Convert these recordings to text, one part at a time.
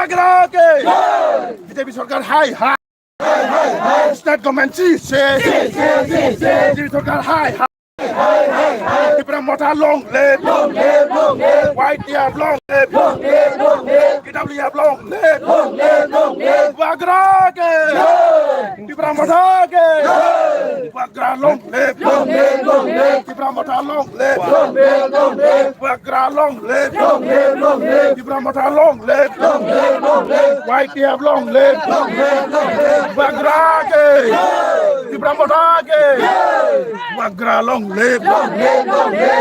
বাগরাকে BJP সরকার হাই হাই স্টেট গভর্নমেন্ট বিজেপি সরকার হাই হাই Tripura Mota long live, White Deer long live, KWF long live, Bagrake, Tripura Mota Bagra long live, Tripura Mota long live, Bagra long live, Tripura Mota long live, White Deer long live, Bagrake, Tripura Mota Bagra long live.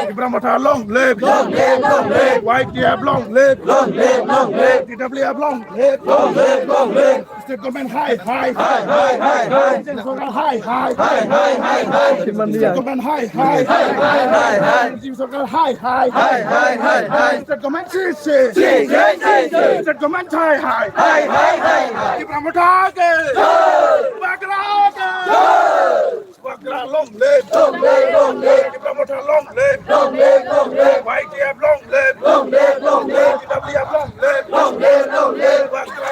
Tripura Mota long live, White Deer long live, TWF long live, State government high, State government high, State government high, State government high, State government State government high, Tripura Mota Bagra long live, Tripura Mota long live, White Deer long live, TWF long live, Bagra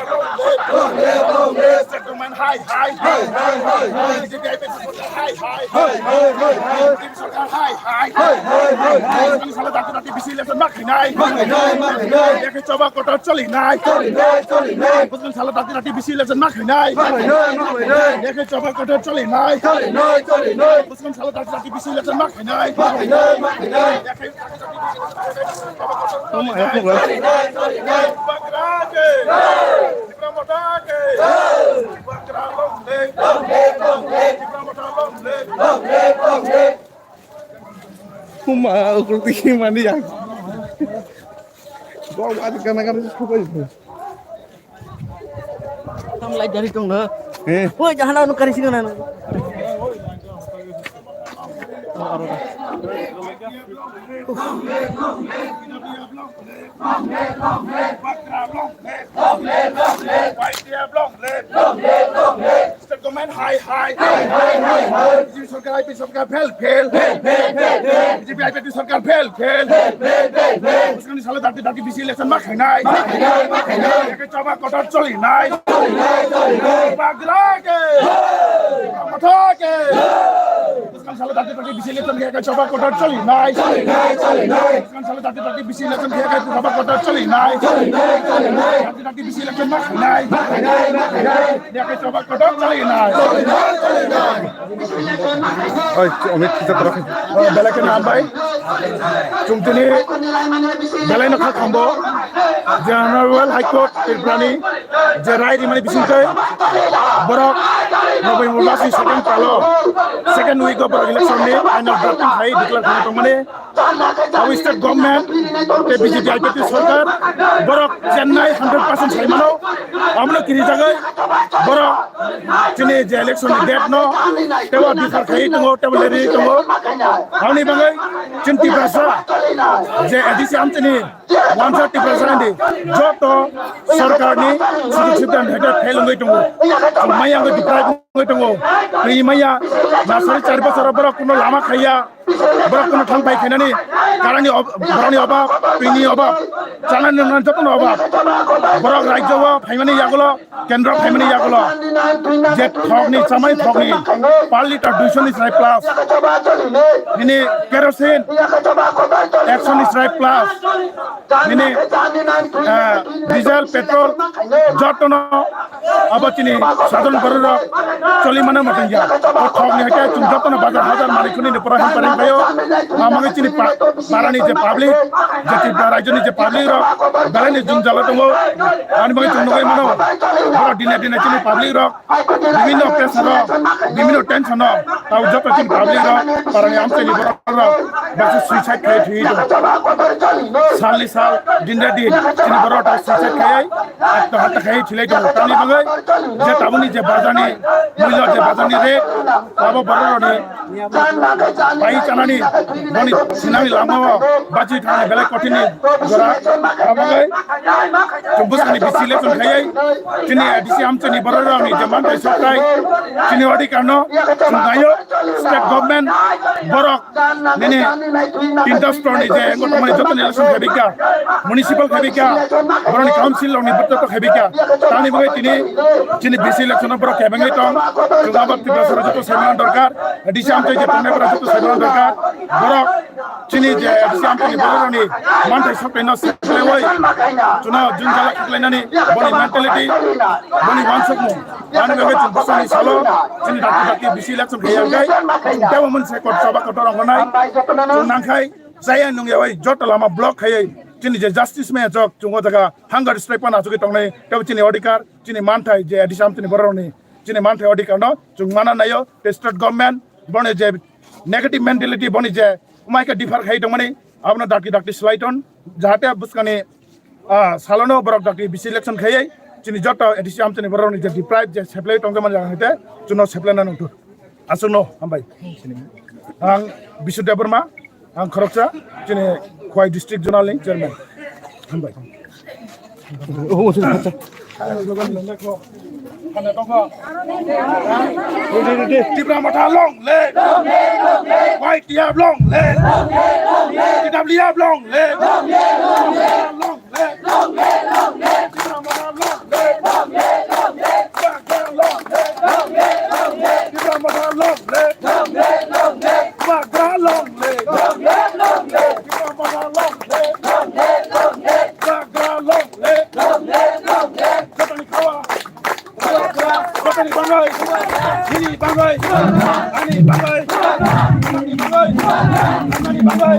long live, State government high, BJP high, salah satu nanti bisi election makinai, dia coba kotor coli naik, bukan salah satu nanti bisi election makinai, dia coba kotor coli naik, bukan salah satu nanti bisi election makinai, Uma ukur tinggi mandi ya. Gua ada kadang-kadang suka itu. Kamu mulai dari dong dah. Woi jangan anu kari sini anu. State government high, BJP सरकार fail, BJP सरकार fail, उसके साले दाटी BC election में खानाई, एक चौबा कोटर चली नाई, बागरा के, मठा के, उसके साले दाटी बीसी इलेक्शन के एक चौबा कोटर चली नाई, उसके साले दाटी बीसी इलेक्शन के एक चौबा कोटर चली नाई, दाटी बीसी इलेक्शन में खानाई, एक चौबा कोटर चली नाई। Oi, Omid kita terus. Balai ke nambai, cungtini balai nak kambo, General High Court Tripurani, jerai di mana bisintai, borok, nabai mulasi second week of election ni, final drafting hai declare kena pemane, our state government, BJP IPP सरकार, borok Chennai 100% sai mano, amlo kiri jagai, borok, cini je election date no, tewa bifar khai tunggu, tewa leri tunggu, Kami bangai cinti bahasa, je edisi am ini 130% di, joto sarkar ni sudah hebat helungai tunggu, maya ngai diperai ngai tunggu, ini maya nasari cari pasar berak kuno lama kaya, berak kuno thang pai kena ni, karani berani obab, ini obab, jalan yang joto obab, berak raja wa, family yagulo, kendra family yagulo, jet thog ni, samai thog ni, parliter duition is right plus. Ini kerosene, action is right plus. Ini diesel, petrol, jotono, abat ini sadon baru coli mana macam ya. Thok ni hanya cuma jotono bazar malikuni ni pernah paling bayo. Mamang ini parani je public, jadi raja ni je public ro. Dalam ni jum jalan tunggu, ani bagi cuma ngai mana. Baru dina ini public ro. Dimino pressure ro, dimino tension ro. Tahu jotono cuma public ro. Parani am seni baru baca suicide kayak itu. Sali sal dinda din, ini baru tahu suicide kayak. Atau hatta kayak cilek itu. Kami bangai, je tahu ni je bazar ni, mulia je bazar ni re, apa baru ni, bayi canani boni sinami lama baji thane belai kotini jora abagai jumbus kani bisi election khayai tini disi amchani borora ni jaman tai sakai tini odi karno sungayo state government borok nene tinta store ni je engotmani joton election khabika municipal khabika boroni council ni botto khabika tani bagai tini bisi election borok khabangai tong jogabak ti basara joto seman dorkar disi amchai je tane bora joto seman dorkar borok tini je disi amchani boroni mantai sakai no seklewai chuna junjala khlainani boni mentality boni wansakmo tani bagai jumbusani salo tini daki bisi election khayagai tawo monse kot sabak kotorong honai nangkai saya nung ya wai jot lama block khayai chini je justice me jok chungo jaga hunger strike pana chuki tongnai tawo chini odikar chini manthai je adisam chini boroni chini manthai odikar no chung mana nayo state government bone je negative mentality boni je umai ka differ khai tongmani abna daki slaiton jahate buskani salono borok daki bisi election khayai chini jot adisam chini boroni je deprive je supply tongman jaga hete chuno supply na nungtur asungno ambai ang Bisudya Burma ang Khoroksa chini Khwai district zonal ni chairman ambai Tibra mata long le White tiap long le Tidap liap long le long le Tibra mata long le Tibra mata long le Bagra long le Tibra mata long le Bagra long le Jatani kawa Jatani bangai Ini bangai Ani bangai Ani bangai Ani bangai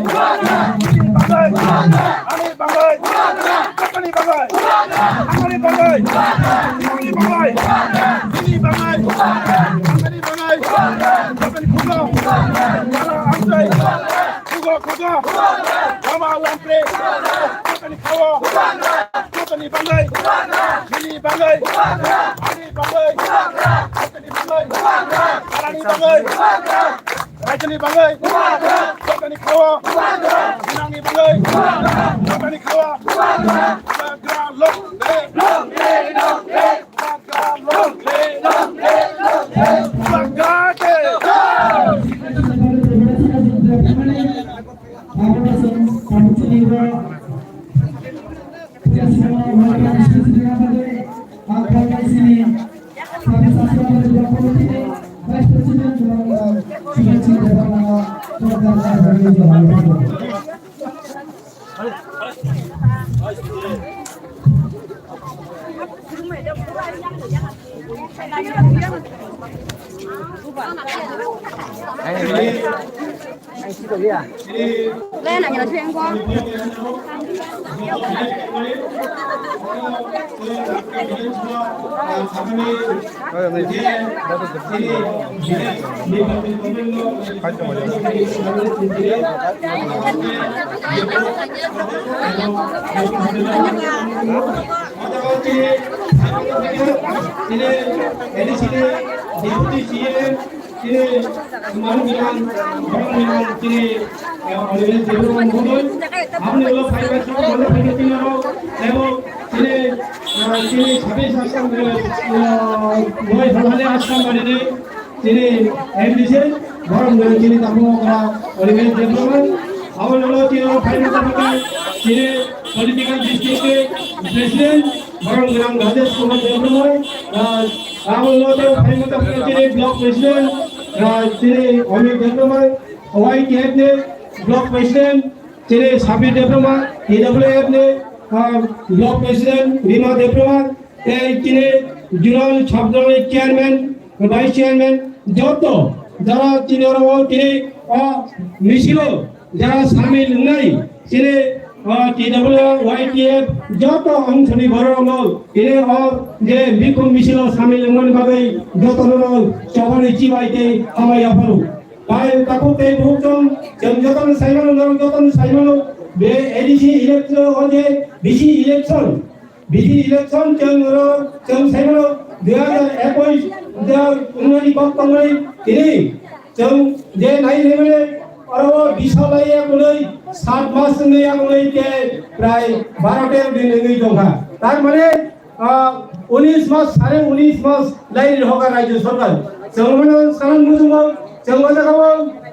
Ini bangai Ani bangai Jatani bangai Ani bangai Ini bangai Ini bangai Ani bangai Jatani kuga Jala amsai Kuga Lama lampre Jatani kawa Jatani bangai Ini bangai Ani bangai Jatani bangai Ani bangai Rajani bangai Jatani kawa Jinangi bangai Jatani kawa Bagra long le Bagra long le Bagra ke lên là nhờ chuyên qua political district president Barang Gram Gades Kumar Devromai block president Omid Devromai YTF ne block president Sabir Devromai EWF ne block president Rima Devromai Jural Chabdol chairman vice chairman Joto Jara Chinoro Mishilo Jara Samil Nai YTF যত অংশনি ভরমল এর যে বিকুম মিছিল শামিল মন ভাবে যত নল চবনে চিবাইতে আমায় আফারু পাই তাকুতে ভুকম যতন সাইমন বে এডিসি ইলেকশন অজে বিসি ইলেকশন চং সাইমন 2021 উন্নয়ন বক্তব্যে তিনি চং যে নাই লেভেলে আরো বিশালাই এগুলোই 7 মাস নেই এগুলোই কে প্রায় 12-13 দিন নেই দোকা তার মানে 19 মাস 19.5 মাস লাইন হোকা রাজ্য সরকার জঙ্গল সালান মুজুম জঙ্গল জায়গা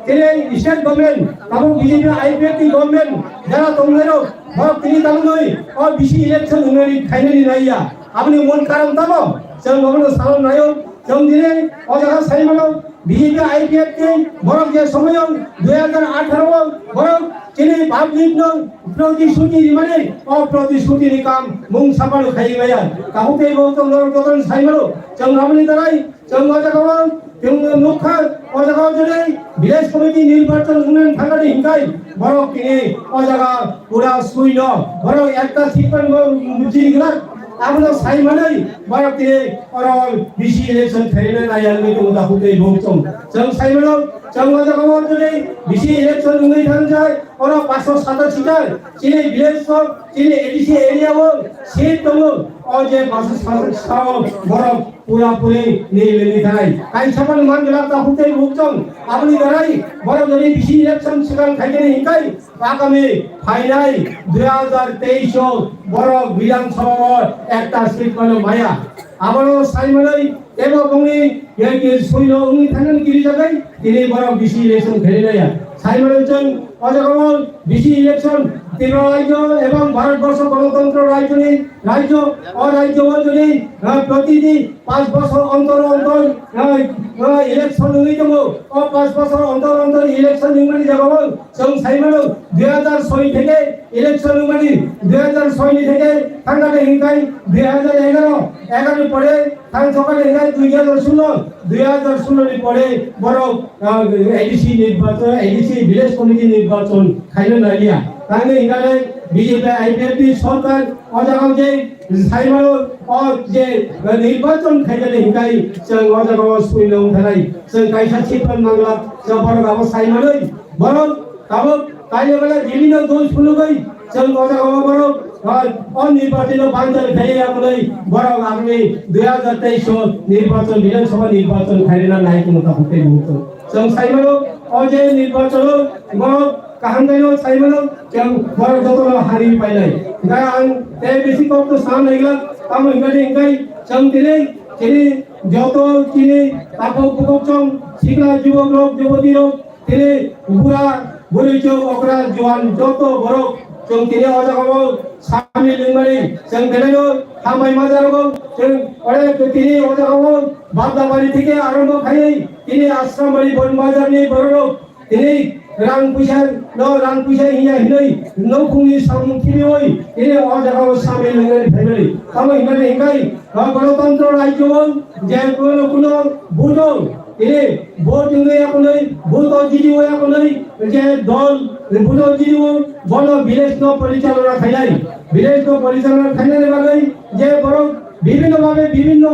তিনি স্টেট গভর্নমেন্ট এবং বিজেপি আইপিএফ গভর্নমেন্ট যারা তোমরাও বড় তিনি তাম নই ও বিসি ইলেকশন উনি খাইনি নাইয়া আপনি মন কারণ তাবো জঙ্গল সালান নাইও জম দিনে ও জায়গা সাইমানো বিজেপি আইপিএফ কে বড় যে সময় 2018 বড় তিনি পাবলিক ন প্রতিশ্রুতি মানে অপ্রতিশ্রুতি কাম মুং সাপাল খাই গয়া কাহুতে গৌতম নরদন সাইমানো জঙ্গমনি দাঁড়াই জঙ্গল জায়গা মুখ্য অজাগা জুড়ে ভিলেজ কমিটি নির্বাচন উন্নয়ন থাকার হিংকাই বড় তিনি অজাগা পুরা সুইল বড় একটা সিপান জিগলার আমরা সাইমানাই বড় তিনি অরল বিসি ইলেকশন খেলে না ইয়ালমি তো দাহুতে বৌতম জং সাইমানো জং অজাগা জুড়ে বিসি ইলেকশন উন্নয়ন থান যায় ওরা 587 টার চিনি ভিলেজ সব চিনি এডিসি এরিয়া ও সিট দম ও যে 587 বড় পুরাপুরি নির্মিত হয় আই সমান মানলা দাহুতে বৌতম আপনি দাঁড়াই বড় যদি বিসি ইলেকশন সেখান খাইতে হিংকাই আগামী ফাইনাল 2023 বড় বিধানসভা একটা সিট মানে মায়া আবারও সাইমানাই এবং উনি সৈন্য উনি থাকেন কি জায়গায় তিনি বড় বিসি ইলেকশন খেলে নেয়া সাইমানাইজন অজগমন বিসি ইলেকশন তিন রাজ্য এবং ভারতবর্ষ গণতন্ত্র রাজ্য অরাজ্য যদি প্রতিদিন 5 বছর অন্তর অন্তর ইলেকশন হয়ে যাব ও 5 বছর অন্তর অন্তর ইলেকশন নির্মাণী যাব সং সাইমানো 2006 থেকে ইলেকশন নির্মাণী 2006 থেকে থাঙ্গাতে হিংকাই 2011 পরে থাং সকালে হিংকাই 2016 পরে বড় এডিসি নির্বাচন এডিসি ভিলেজ কমিটি নির্বাচন খাইলে নাইয়া তাহলে এখানে বিজেপি আইপিএফ সরকার অজাগাও যে সাইমানো ও যে নির্বাচন খাইলে হিংকাই जों অজাগাও সুইলে উঠাই जों কাইসা চিপন মাংলা जों বড় গাব সাইমানোই বড় গাব কাইলে বেলা বিভিন্ন দল শুনুগই जों অজাগাও বড় অনির্বাচিত বাঞ্চাল খাইয়ে আমলাই বড় আগামী 2023 নির্বাচন বিধানসভা নির্বাচন খাইলে না নাই কোনো হতে হতো जों সাইমানো ও যে নির্বাচন বড় কাহাঙ্গাইও সাইমানো जों বড় যতন হারি পাইলাই গান তে বেশি কত সাম লাগলা আম হিংকাই जों তিনি যত তিনি তাপক পকচং শিখলা যুবক লোক যুবতী লোক তিনি বুড়া বুড়ি চৌ অকরা জওয়ান যত বড় जों তিনি অজাগাও সামি লিংমারি जों বেলাইও হামাই মাজারগো जों অরে তিনি অজাগাও বাদাবাড়ি থেকে আরম্ভ খাই তিনি আশ্রমবাড়ি বনবাজারনি বড় লোক তিনি রাং পুইসা হিয়া হিলাই নৌকুংনি সামুখীনি ওই তিনি অজাগাও সামি লিংমারি ফ্যামিলি আমি হিমানে হিংকাই গণতন্ত্র রাজ্য যে কোনো ভোট তিনি ভোট নিয়ে আপনি ভোট জিডি হয়ে আপনি যে দল ভোট জিডি বল ভিলেজ পরিচালনা খাইলাই ভিলেজ পরিচালনা খাইলে বাকি যে বড় বিভিন্ন ভাবে বিভিন্ন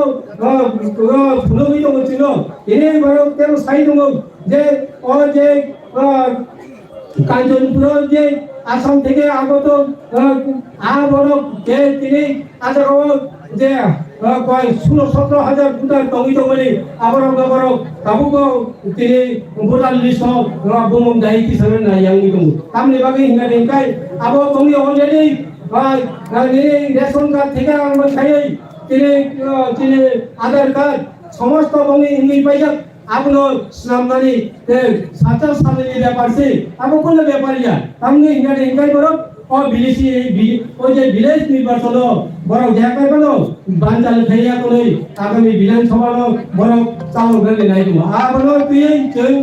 ফুলবিত হচ্ছিল তিনি বড় তেল সাই দङ যে ও যে কাঞ্চনপুর যে আসাম থেকে আগত বড় যে তিনি আজগাও যে 16-17 ভোটার তঙ্গিত বলে আবার বড় কাবুকো তিনি ভোটার লিস্ট বুমুম দাই কি সামনে না ইয়াংনি দङ কামনি বাকি হিংকাই আবো তঙ্গি অলরেডি রেশন কার্ড থেকে আরম্ভ খাই তিনি আধার কার্ড সমস্ত বঙ্গে ইংলিশ পাইয়া আপনার নামদারি সাচার সামনে ব্যাপার সে আবো কোনো ব্যাপারিয়া কামনি হিংকাই বড় ও বিলেসি ও যে ভিলেজ নির্বাচন বড় দেখাই বলো বাঞ্চাল খাইয়া কোন আগামী বিধানসভা বড় চাল গলে নাই দङ আবলো তুই जों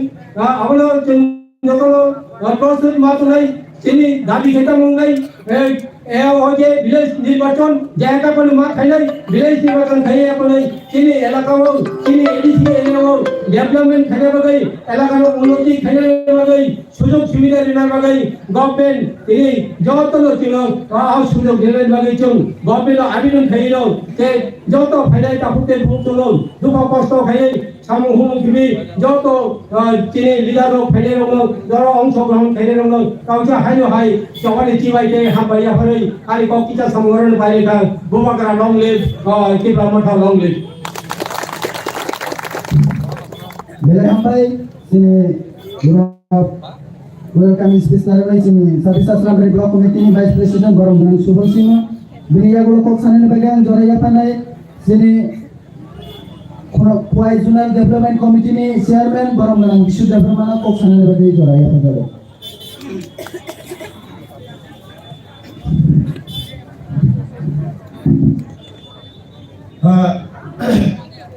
আবলো जों যত প্রস্তুত মাতুলাই তিনি দাবি খেতা মঙ্গাই এ ও যে ভিলেজ নির্বাচন জায়গা কোন মা খাইলাই ভিলেজ নির্বাচন খাইয়া কোন তিনি এলাকাও তিনি এডিসি এরিয়াও ডেভেলপমেন্ট খাইয়া বাগাই এলাকার উন্নতি খাইয়া বাগাই সুযোগ সুবিধা দিনার বাগাই গভর্নমেন্ট তিনি যত ছিল সুযোগ দিনার বাগাই চং গভর্নমেন্ট আবেদন খাইলো যে যত ফাইলাই তাপুতে ভুগছিল দুঃখ কষ্ট খাইয়ে সামু হুমু কিবি যত তিনি লিডার ফাইলাই রঙ যারা অংশগ্রহণ খাইলে রঙ কাউজা হাইনো হাই সবাই চিবাইতে হাবাইয়া ফরে ari ko kita samuran bai ka bumakara long live ki brahmata long live Bela sampai si welcome speech narai sini Sabisa Asram Block Committee Vice President Gorong dan Subhan Singh biniya gulo kok sanen bagian joraya panai sini Kuai Zonal Development Committee ni Chairman Gorong dan Bisu Development kok sanen bagian joraya panai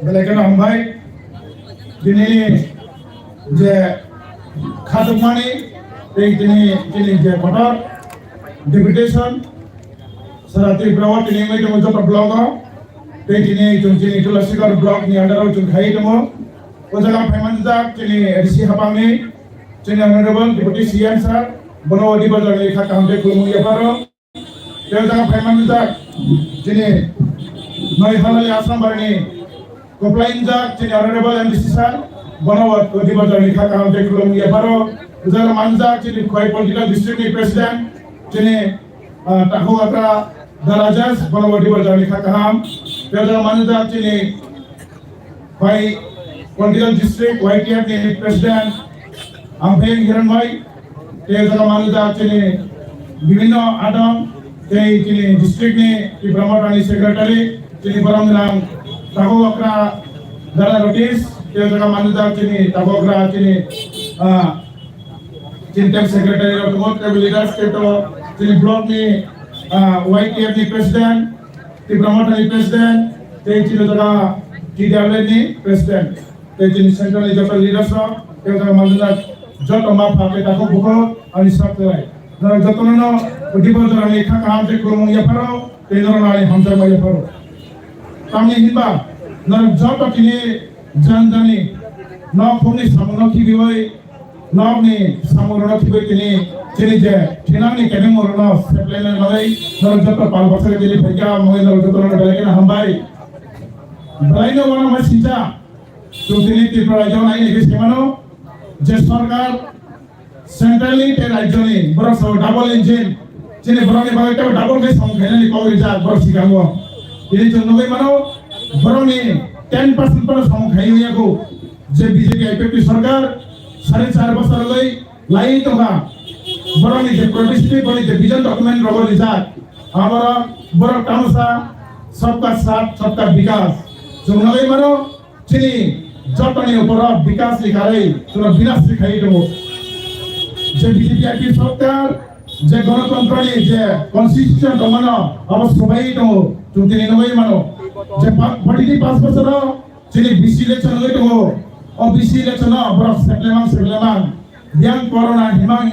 Belakan hambai dini je khatumani dini je kotor deputation sarati brawat dini mai temo jota blog dini dini Tulasikar blog ni andar jun khai temo ojaga phaman jak dini RC hapangni dini honorable deputy CM sir bonawadi bazar ni kha kamde kulmu yaparo ojaga phaman jak dini Noi halali asam barani complain jak dini honorable MDC sir bonawadi bazar ni kha kamde kulmu yaparo ojaga manjak dini khoi political district ni president dini tahu atra darajas bonawadi bazar ni kha kaham ojaga manjak dini khoi political district YTF ni president Ampeng Hiranbhai ojaga manjak dini bibhinno adam এই তিনি district নি কি ব্রহ্মটানি secretary তিনি বরংরাম তাগোকরা দাদা রটিস এই জায়গা মানুদা তিনি তাগোকরা তিনি চিন্তাক সেক্রেটারি অফ ডেমোক্রেটিক লিডারশিপ তো তিনি ব্লক নি ওয়াইটিএফ নি প্রেসিডেন্ট কি ব্রহ্মটানি প্রেসিডেন্ট এই ছিল জায়গা টিডব্লিউ নি প্রেসিডেন্ট এই তিনি সেন্ট্রাল লিডারশিপ লিডারশিপ এই জায়গা মানুদা যত মাফাকে তাগো বুকো আমি সব চাই Nara jatono udibodor ani kha kamte kulmung yaparo tenor nali hamsa ma yaparo tamni hinba nara joto kini janjani no phumni samno kibioi no ni samuro kibioi tini je thinani kene morno seplene lagai nara joto pal basare dili phega moi nara jatono belekena hambai balaino wana ma sinta tini tripura jona ai ni semano je sarkar Centrally te rajyoni boros double engine chine boroni bagta double ke song khaina ni kogri ja boros sikango ini jonno gai mano boroni 10% par song khaini ko je BJP IPP sarkar 4.5 বছর লই লাই তোমরা boroni je protesti boni je vision document rogori ja amara borok tamsa sabka sath sabka vikas jonno gai mano chini jotani upor vikas likhai tona vinas likhai to যে BJP সরকার যে গণতন্ত্র নিয়ে যে constitution দমানো অবশ্য সবাই তো তুমি নয় মানো যে 45 বছর যিনি বিসি ইলেকশন হইতো ও বিসি ইলেকশন বড় সেপ্টেম্বর ইয়াং করোনা হিমাং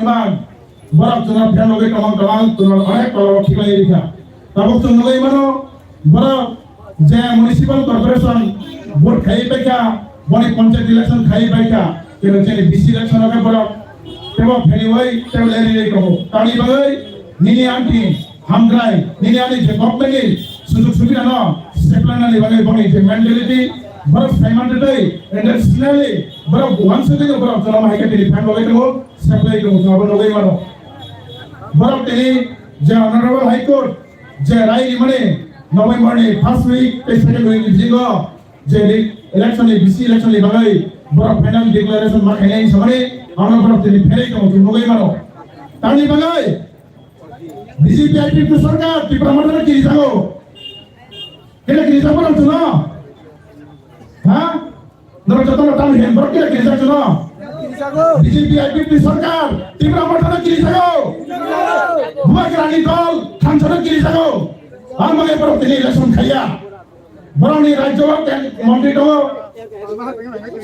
বড় জনা ফেল লগে কমন কমাল তোর অনেক কলর ঠিকাই রেখা তারপর তো নয় মানো বড় যে মিউনিসিপাল কর্পোরেশন ভোট খাই পাইকা বড় পঞ্চায়েত ইলেকশন খাই পাইকা কিন্তু যে বিসি ইলেকশন হবে বড় Tebo pheliwai tebo leri ko tani bagai nini anti hamgrai nini ani je government ni sujug subida no seplana ni bagai boni je mentality baro simon dai internationally baro once again baro jana mahika tini fan bagai ko supply ko jabo bagai mano baro tini je honorable high court je rai mane November ni first week second week jigo je election ni BC election ni bagai baro final declaration ma khainai samane আমরা বড় তিনি ফেলে তো নগই মানো তানি বাগাই BJP IP সরকার ত্রিপুরা মন্ডলে কি যাও কেন কি যাবো না তো হ্যাঁ নর যত টান হেন বড় কি যাচ্ছ না বিজেপি আইপি সরকার ত্রিপুরা মন্ডলে কি যাও ভুয়াগ্রানি দল খানছনে কি যাও আমাকে বড় তিনি ইলেকশন খাইয়া বড়নি রাজ্য মন্ত্রী তো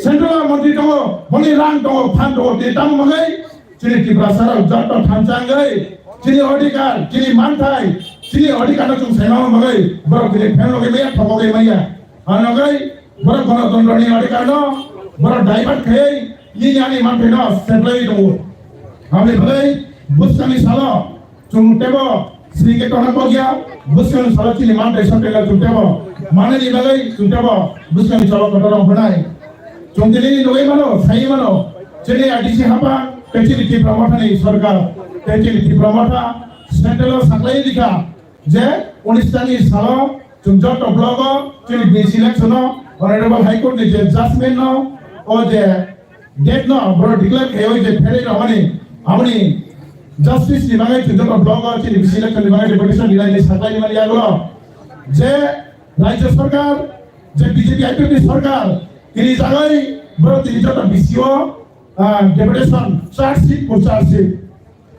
Central Mantri to boni rang to phan to te tam magai chini tripura sara jat to thansang gai chini odikar chini manthai chini odikar to chung saima magai boro chini phen loge meya thobo gai maya anagai boro kono dondoni odikar no boro divert khai yi yani manthai no settlei to hame bhai buskani sala chung tebo sringe to na pogya buskani sala chini manthai satela chung tebo mane ni bagai chung tebo buskani sala kotorong honai Chongdeli nogai mano, sai mano, chene adisi hapa, kecil di promoter ni sarkar, kecil di promoter, central saklai dikha, je unistani salo, chungjot to blogo, chene base election no, honorable high court ni je judgment no, o je date no, bro declare kayo je phere no mani, amni justice ni bagai tu joko blogger ni bisila kali bagai deputation nilai ni saklai ni mali aglo je rajya sarkar je BJP IPP sarkar ini jagai bro tini joko BCO deputation charge sheet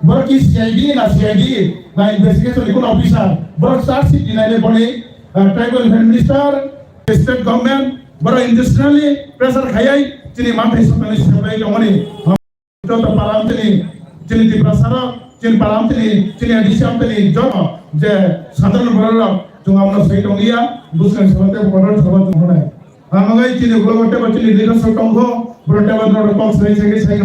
bro ki CID na investigation ikut officer bro charge sheet nilai boni tribal minister state government bro industrially pressure khayai tini mantai sampai sampai lomani joko param tini di prasara tini param tini adisiam tini joko je sadarno borok jungam no sei dong iya buskan sabate borok sabat honai amagai tini gologote bachili leader sotongho borota badro kong sei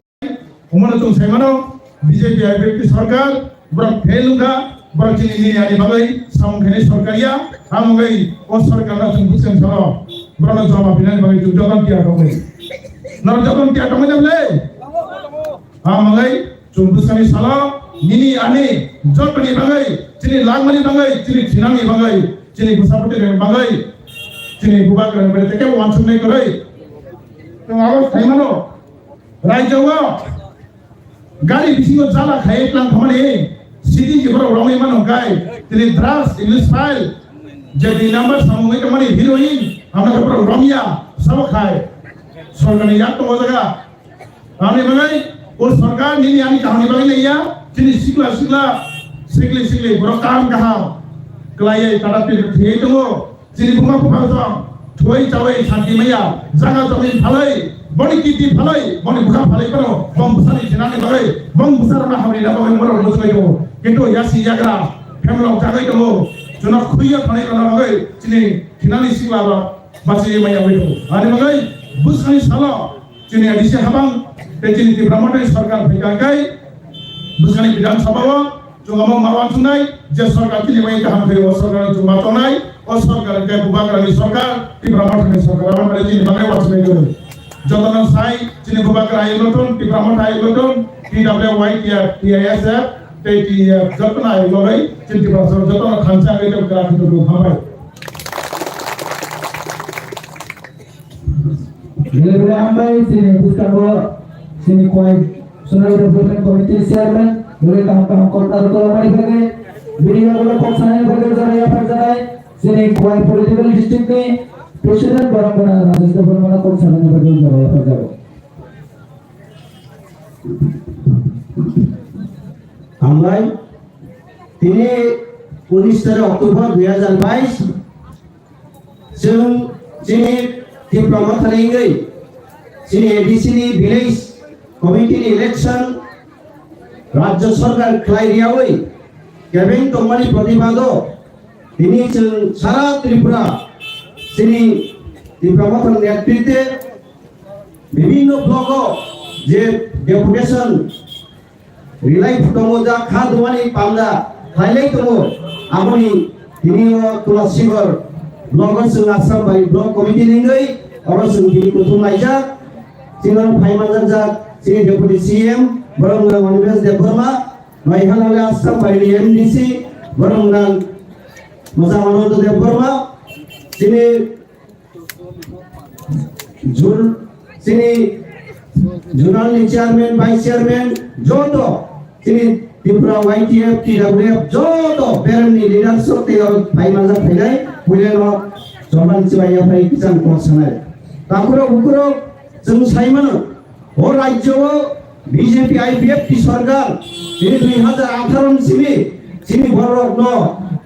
umano tung sei mano BJP IPP sarkar borok failunga borok tini ni ani bagai samkhene sarkaria amagai o sarkar na tung buskan salo borok jawab binan bagai tung jokam kia dong nor jokam kia dong jamle amagai Cumbuskani salah nini ane jotni bagai cini langmani bagai cini cinangi bagai cini busapati bagai cini bubak berarti ke wancung naik bagai tu awal kaimano rajawa gari bisingo jala khai plan khamani sidi jibro rongi mano gai cini drugs English file jadi number samui kemani heroin amna jibro romia sama khai sorgani yak to jaga amni bagai और सरकार नहीं आनी कहानी बागी नहीं या जिन्हें सिकले बरो काम कहा कलाये टाटा पे थे तो जिन्हें बुमा बुमा तो थोई चावे शांति मैया जगह जमीन फलाई बड़ी कीटी फलाई बड़ी बुखा फलाई करो बम बुसारी जिनाने बागे बम बुसार ना हमारी ना बागे मरो मुझे को किंतु यासी जागरा फैमिली जागे तो जुना खुइया खाने का ना बागे जिन्हें जिनाने सिकला बासी मैया बैठो आने बागे बुसारी साला जिन्हें अधिसे हबांग Tejini di Brahmana sarkar bekagai buskani bidang sabawa jungamo marwan sunai je sarkar kini mai kaham kiri o sarkar jumma tonai o sarkar ke bubakar ni sarkar di Brahmana sarkar awan pada jini bagai wasme jore jodonan sai jini bubakar ayu loton di Brahmana ayu loton TWY TISF TTF jotona ayu logai jini Brahmana jotona khansa ayu to kara to hamai Bila ambai sini bukan sini kuai Sungai Development Committee Chairman boleh kamu kontak kalau mari bagai video kalau koksanya bagai cara apa cara sini kuai Political District ni President barang-barang Rajas Development koksanya bagai cara apa cara amrai ini 19 Oktober 2022 जों sini tim promoter ini sini ADC ni village committee election राज्य सरकार खालायरिया वै cabin तंगमानि प्रतिबादो दिनै जों सारा त्रिपुरा जोंनि त्रिपुरामथन नेतृत्वे विभिन्न ब्लकआव जे deputation relief दङ जा खादुवानि पामदा खायलाय दङ आमनि दिनै तुलासिगर ब्लकआव जों आसाम बारि ब्लक कमिटि निङै अर जों दिनै कुथुमनायजा जों फाइमानजा जा जोंनि deputy CM Baranggang Manibes Deborma, Maihalala Asam Bairi MDC, Baranggang Mazamanoto Deborma, sini Jurnal Chairman, Vice Chairman, Joto, sini Tripura YTF, TWF, Joto, Perni Leader Sokti or Paimaza Pidai, William Joman Siwaya Pai Kisan Kosanai. Takuro Bukuro, Sung Simon, or Raijo. BJP IPF की सरकार ini 2018 sini borok no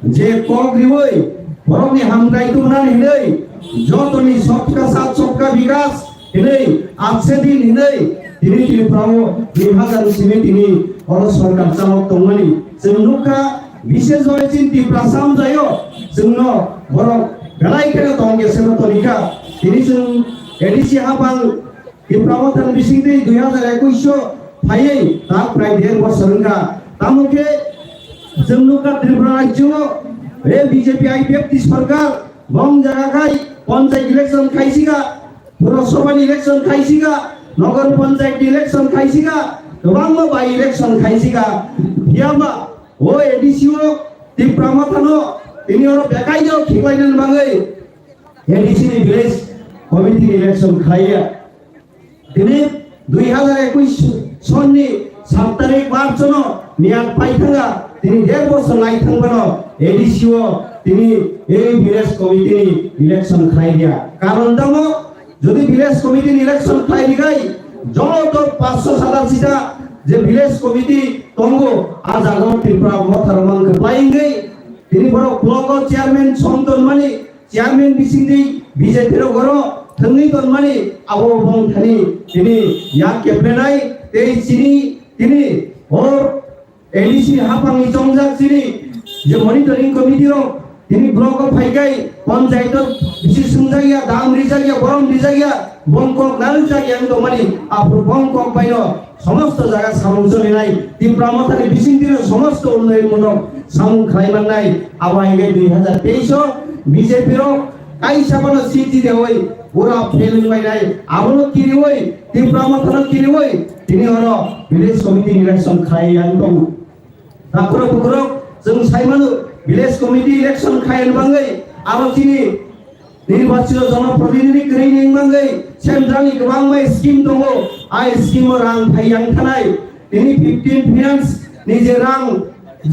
je kogriwoi borok ni hamgai tu nan hinai joto ni सबका साथ सबका विकास hinai आपसे दिन hinai ini Tripura 2000 ini और सरकार चालक तंगमani जोंनुखा विशेष भावे Tripura samjayo जोंनो borok belai kena tongge seno tonika ini जों ADC habang Tripura bisingti 2021 Phaye ताक प्राय 1.5 वर्षहरुका तामुके जोंनुका त्रिपुरा राज्य रे बीजेपी आईपीएफ की सरकार बम जगाखाय पंचायत इलेक्शन खाइसिगा पुरसभा इलेक्शन खाइसिगा नगर पंचायत इलेक्शन खाइसिगा गोबां बाय इलेक्शन खाइसिगा यामा ओ एडीसीओ त्रिपुरा माथानो तिनि और बेकायजो खिलायन बाङै एडीसी नि विलेज कमिटि इलेक्शन खाइया दिनै 2021 सननि 7 তারিখ মার্চ মেয়াদ পাইথাঙ্গা তিনি 1.5 বছর লাইথাঙ্গানো এডিসিও তিনি এই ভিলেজ কমিটি ইলেকশন খাই দিয়া কারণ দাম যদি ভিলেজ কমিটি ইলেকশন খাই দিগাই যত 587টা যে ভিলেজ কমিটি তঙ্গ আজ আগর ত্রিপুরা মথারমানকে পাইঙ্গই তিনি বড় ব্লক চেয়ারম্যান সন্তনমানি চেয়ারম্যান বিসিংদি বিজেপির গরো থংনি তনমানি আবো বংথানি তিনি ইয়া কেপ্লেনাই এই চিনি তিনি ওর এডিসি হাপাংনি চংজাক চিনি যে মনিটরিং কমিটির তিনি ব্লক ফাইগাই পঞ্চায়েত বিশেষ জায়গা দাম রিজাগিয়া গরম রিজাগিয়া বংকক নাল জায়গা তমানি আপু বংকক বাইন সমস্ত জায়গা সামং চলিনাই ত্রিপুরা মথানি বিসিংদির সমস্ত উন্নয়নমূলক সামং খাইমান নাই আবাইগে 2023 বিজেপির কাইসাবানো সিটি দেওই ওরা ফেল হই নাই আমনো কিরি হই ত্রিপুরা মথানো কিরি হই তিনি হলো ভিলেজ কমিটি ইলেকশন খাইয়ান দং তারপরে পুকুরক जों साइमानो ভিলেজ কমিটি ইলেকশন খাইন বাঙ্গै আরো তিনি নির্বাচিত জনপ্রতিনিধি ক্রেনিং বাঙ্গै সেন্ট্রালনি गोबां माय स्कीम दङ आइ स्कीम रां फाइयां थानाय তিনি 15 ফিনান্স নিজে রাং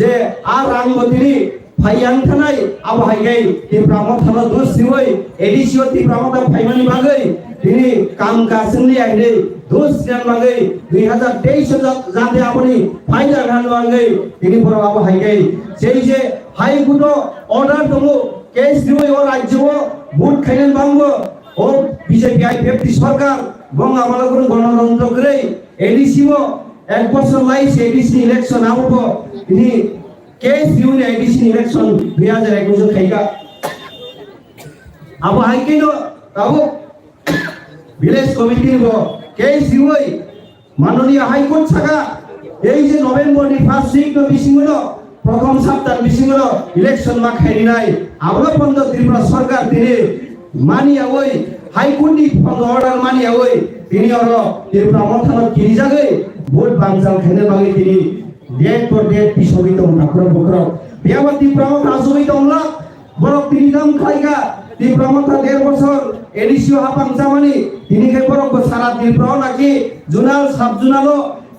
যে আর রাং তিনি ফাইয়াं थानाय আবহাইগাই ত্রিপুরা মথানো দুসিওই এডিসিও ত্রিপুরা মথা ফাইমানি বাঙ্গै তিনি কাম কাজनि আইনে দুসিয়ান বাঙ্গै 2023 যাতে আপনি ফাইনাল হান বাঙ্গै তিনি বড় আবহাইগাই সেই যে হাইকোর্ট অর্ডার দङ কেস দিওই ও রাজ্য ভোট খাইলেন বাঙ্গ ও বিজেপি আইপিএফটি সরকার বং আমালগুন গণতন্ত্র করে এডিসিও 1 বছর লাইছে এডিসি ইলেকশন আউট তিনি কেস দিওই এডিসি ইলেকশন 2021 খাইগা আবো হাইকেনো তাও ভিলেজ কমিটি গো কেস দিওই মাননীয় হাইকোর্ট ছাগা এই যে নভেম্বরনি ফার্স্ট উইক বিসিংগুলো প্রথম সপ্তাহ বিসিংগুলো ইলেকশন মা খাইনি নাই আমরা বন্ধ ত্রিপুরা সরকার তিনি মানিয়া ওই হাইকোর্টনি অর্ডার মানিয়া ওই তিনি হলো ত্রিপুরা মথানো কিরি জাগে ভোট বাংজাল খাইনে বাগে তিনি ডেট পর ডেট পিছবিত ঠাকুর বকর বিয়াবা ত্রিপুরা মথা আসবিত না বড় তিনি দাম খাইগা ত্রিপুরা মথা 1.5 বছর এডিসিও হাপাং জামানি তিনি কে বড় সারা ত্রিপুরা নাকি জুনাল সাব জুনালো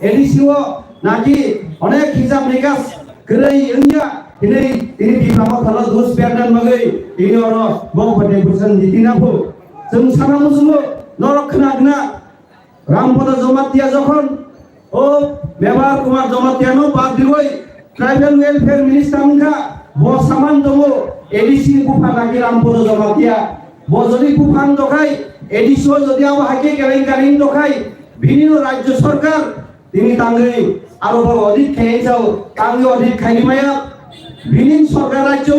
এডিসিও নাকি অনেক হিসাব নিকাশ করে ইন্ডিয়া তিনি ত্রিপুরা মথানো দুস পেয়ারদান বাগে তিনি হলো বংপটে বুঝন দিতিনাফু जों सानामुजुमो नरखनागना रामपद जमातिया যখন ও ব্যবহার কুমার জমাতিয়ানো বাদ দিবই ট্রাইবাল ওয়েলফেয়ার মিনিস্টার মুখা ব সামান দমো এডিসি কুফা লাগি রামপদ জমাতিয়া ব যদি কুফান দখাই এডিসিও যদি আব হাকে কেলেন কালিন দখাই বিভিন্ন রাজ্য সরকার তিনি তাঙ্গে আরো অধিক খাই যাও তাঙ্গে অধিক খাইমায়া বিভিন্ন সরকার রাজ্য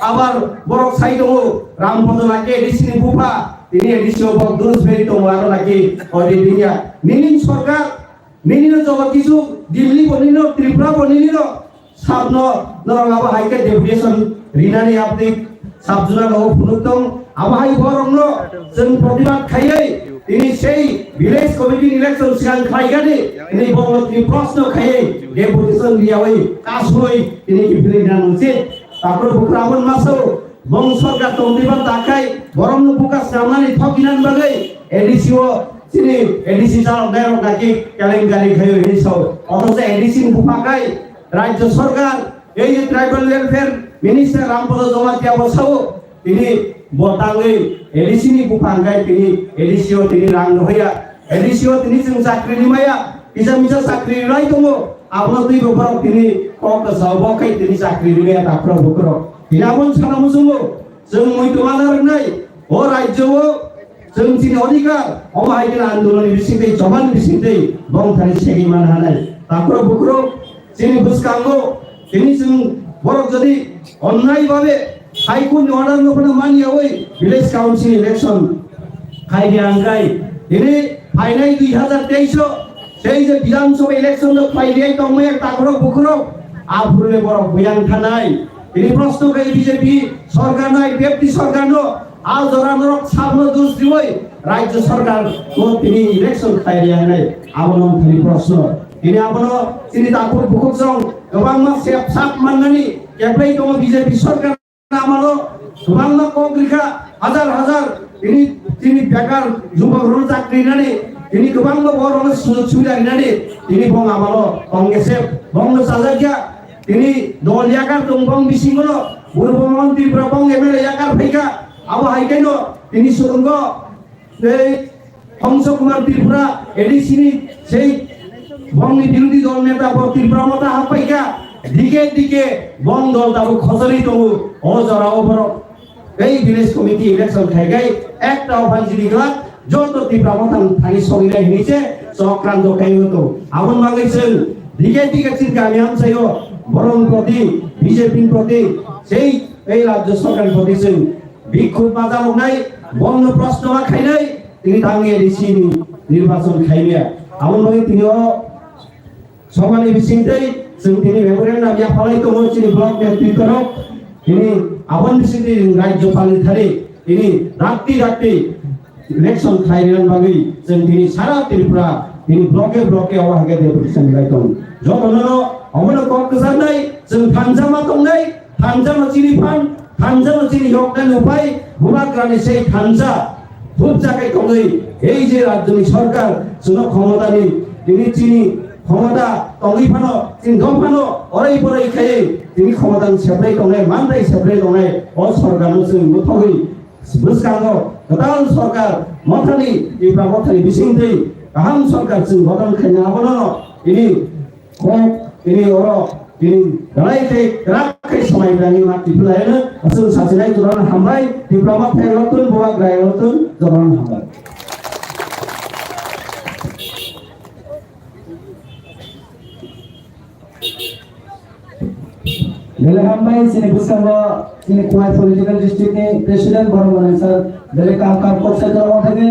আবার বড় সাই দমো রামপদ লাগে এডিসি কুফা তিনি এডিসিও বদুস বেরি তো আরো নাকি অডিট দিয়া মিনিন সরকার মিনিন জব কিছু দিল্লি বনিন ত্রিপুরা বনিন সাবন নরগাব হাইকে ডেপুটেশন রিনানি আপনি সাবজুনা লহ ফুনুতং আবাই বরংন जों প্রতিবাদ খাইयै তিনি সেই ভিলেজ কমিটি ইলেকশন সিগাং খাইগানি তিনি বঙ্গতি প্রশ্ন খাইयै ডেপুটেশন দিয়াওই কাসই তিনি কিফিলিনা উচিত তারপর বুকরাবন মাসো বং সরকার তন্ত্রিবাদ তাকাই বরং বুকা সামনানি থকিনান বাগৈ এডিসিও তিনি এডিসি চালক দায়ক নাকি কেলেঙ্কারি খাইও এডিসিও অথচ এডিসি বুফাকাই রাজ্য সরকার এই যে tribal welfare minister Rampada Jamatia বসাও তিনি বতাঙ্গৈ এডিসিনি বুফাঙ্গাই তিনি এডিসিও তিনি রাং হইয়া এডিসিও তিনি जों চাকরি নিমায়া ইজা মিজা চাকরি রাই দङ আপনা দুই বছর তিনি কক সাবকাই তিনি চাকরি নিমায়া তাফরা বকর Hinabon sana musumu, जों मैथमानार नाय, ओ राज्यों जों चिनि अधिकार, अमा हाइकेन आंदोलन बिसिंदै जमान बिसिंदै बंथानि सेगिमान हानाय, ताकरो बुकरो चिनि बुसकांगो, चिनि जों बरक जदि अन्याय भावे हाइकोर्टनि अर्डार नफोरनो मानियावै विलेज काउन्सिल इलेक्शन खाइगे आंगाय, दिनै फाइनाय 2023 সেই যে বিধানসভা ইলেকশন ফাইনাই দংমে তাকरो बुकरो आफुरले बरक बयान थानाय তিনি প্রশ্ন করে বিজেপি সরকার নাই ব্যক্তি সরকার নো আল জরানোর সামনে দোষ দিবই রাজ্য সরকার ও তিনি ইলেকশন খাইরিয়া নাই আবনম তিনি প্রশ্ন তিনি আবনো তিনি তাকুর বুকুজং গোবাং মা সেপ সাত মাননানি কেপ্লাই দম বিজেপি সরকার আমালো গোবাং মা কংগ্রিকা হাজার হাজার তিনি বেকার যুবক চাকরি নানি ini kebang orang sudah ini bong amalo Kongesep bong sazaja ini dol yakar tumpang bisingono buru menteri berapong MLA yakar peka awak haikeno ini surunggo dari Hongso Kumar Tripura ini sini sei bong বিরোধী দল নেতা ত্রিপুরা মতা হাপাইকা দিকে দিকে বং দল তাবো খসরি তো অজরা ওপর এই ভিলেজ কমিটি ইলেকশন খাইগাই একটা অফাইজি গ্লাক যত ত্রিপুরা মতা থানি সরিলাই নিচে চক্রান্ত খাইতো আমন মাগাইছেন দিকে দিকে চিন্তা আমি আমসাইও বরং প্রতি বিজেপি প্রতি সেই এই রাজ্য সরকার প্রতিছেন বিক্ষোভ বাজার নাই বন্ধ প্রশ্ন খাইনাই তিনি থামিয়ে দিছিনি নির্বাচন খাইলিয়া আমন মাগে তিনিও সমানে বিসিংটাই তিনি মেমোরিয়াল নাম ইয়া ফালাই তো মনে ব্লক নেতৃত্ব তিনি আবন বিসিংটি রাজ্যপাল ধারে তিনি রাত্রি রাত্রি ইলেকশন খাইলেন বাগি তিনি সারা ত্রিপুরা তিনি ব্লকে ব্লকে অবাহাগে ডেপুটেশন লাইতন যতনো অমন কক্সার নাই থানজামা দं নাই থানজামা চিনি ফান থানজামা চিনি হকদান উপায় ভূমাগ্রামে সেই থানজা খুব জায়গায় দं এই যে রাজ্যনি সরকার শুনো ক্ষমতা নেই তিনি চিনি ক্ষমতা তংইফানো চিনগমফানো অরাই পরাই খাই তিনি ক্ষমতান সেপ্রাই দंनाय মানরাই সেপ্রাই दंनाय অ সরকারनो जों मुथगै बुसकांगो गोदान सरकार मथानि इफ्रा मथानि बिसिंदै गाहाम सरकार जों गदान खायना हाबनो इनि खम इनि अर इनि रायथै राखै समायब्रानि माति फुलायनो जों सासेनाय जरान हामबाय दिप्ल'मा फेरलतन बुवा ग्रायलतन जरान हामबाय Hambai sini Buskango sini Kuwait political district ni president baru mana sir dari kam koksa jalan orang ni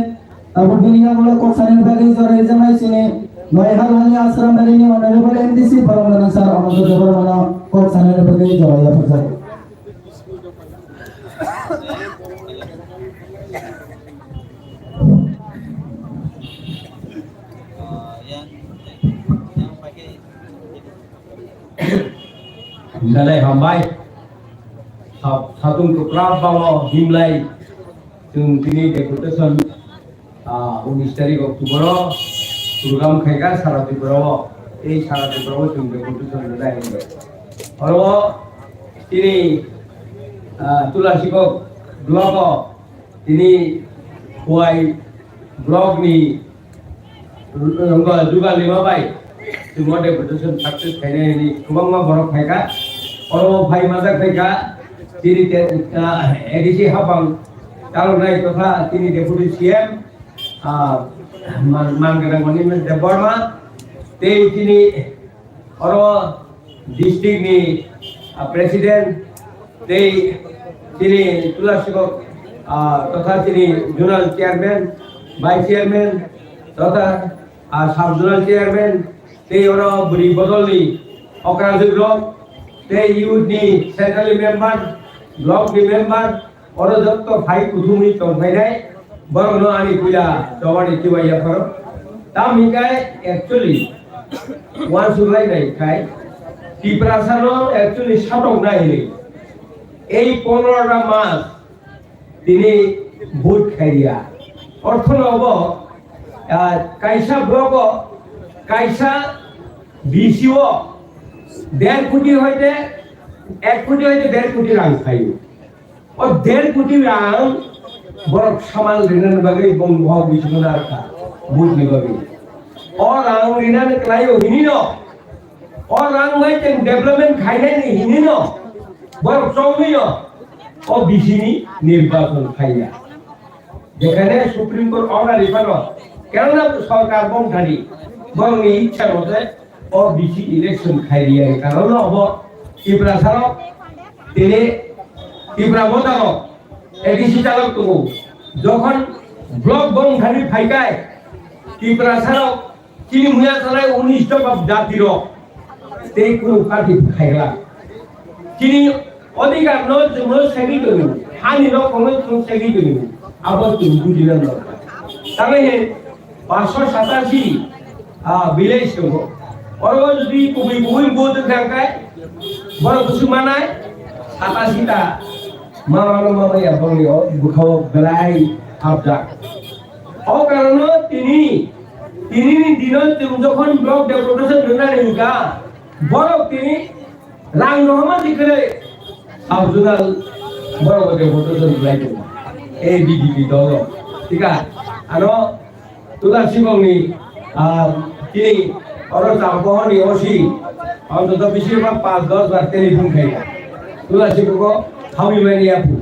abu dunia mula koksa ni bagi orang jamai sini Noihar wani asram dari ni honorable MDC baru mana sir amatur baru mana koksa ni bagi jalan ya sir Dalai hambai satung tukrab bawa himlai जों दिनै deputation 19 तारिख October program खायगा सारा त्रिपुराव এই সারা ত্রিপুরাও जों deputation लायबाय आरो दिनै तुलासिगक block दिनै खवाइ ब्लकनि जुगा लिमाबाय जों डेपुटेशन सक्सेस खायनायनि गोबां बरफ खायगा आरो भाई माजा खायगा दिनै ADC हाबां Talonai totha tini deputy CM Manggerang Mani Deborma te tini oro district ni president te tini Tulasiko totha tini zonal chairman vice chairman totha sub zonal chairman te oro buri bodoli Okraju block te youth ni central member block ni member और जब तो भाई कुधुमी तो भाई नहीं बरगनो आनी पूजा चौवाड़ी चिवाया करो तब मिकाय एक्चुअली वन सुलाई नहीं खाए टिप्रासानो एक्चुअली शाटों नहीं ये 15 मास दिने भूत खाइया और थोड़ा वो कैसा ब्लॉको कैसा बीसीओ 1.5 कोटी होते 1 कोटी होते 1.5 कोटी रंग खाइयो और 1.5 कोटी रां बरफ सामान लेने बगै बंग भाव बिचुना रखा बुझ नि बगै और रां रिना ने क्लायो हिनिनो और रां में टेन डेवलपमेंट खाइने नि हिनिनो बरफ चौमियो और बिसिनी निर्वाचन खाइया যেখানে সুপ্রিম কোর্ট অর্ডার ইফানো কেন সরকার বংখানি বরং ইচ্ছা মতে ও বিসি ইলেকশন খাইয়া কারণ হব ইব্রাসার তিনি ত্রিপুরা মোতাবক এডিসি চালক তো যখন ব্লক বংখানি ফাইকায় ত্রিপুরা ছাড়াও চিনি মুয়া চালায় 19 টা জাতির সেই কোন পার্টি খাইলা চিনি অধিকার ন সেগি করি হানি ন কোনো সেগি করি আবার তুমি বুঝিলেন না তাহলে 587 বিলেজ তো और যদি কবি বোধ দেখায় বড় কিছু মানায় 87 টা mama ya bangyo bukaw belai abda o karena tini তিনি দিনত যখন ব্লক ডেপুটেশন জোনাল ইনকা বড় তিনি রাং রহমান দিকে সাবজুনাল বড় ডেপুটেশন লাইতো এই বিজেপি দল ঠিক আছে আর তুলাসী গংনি তিনি অরো চাপহনি অসি অন্তত বেশিরভাগ 5-10 বার টেলিফোন খাই তুলাসী গো খাবি মানি আপু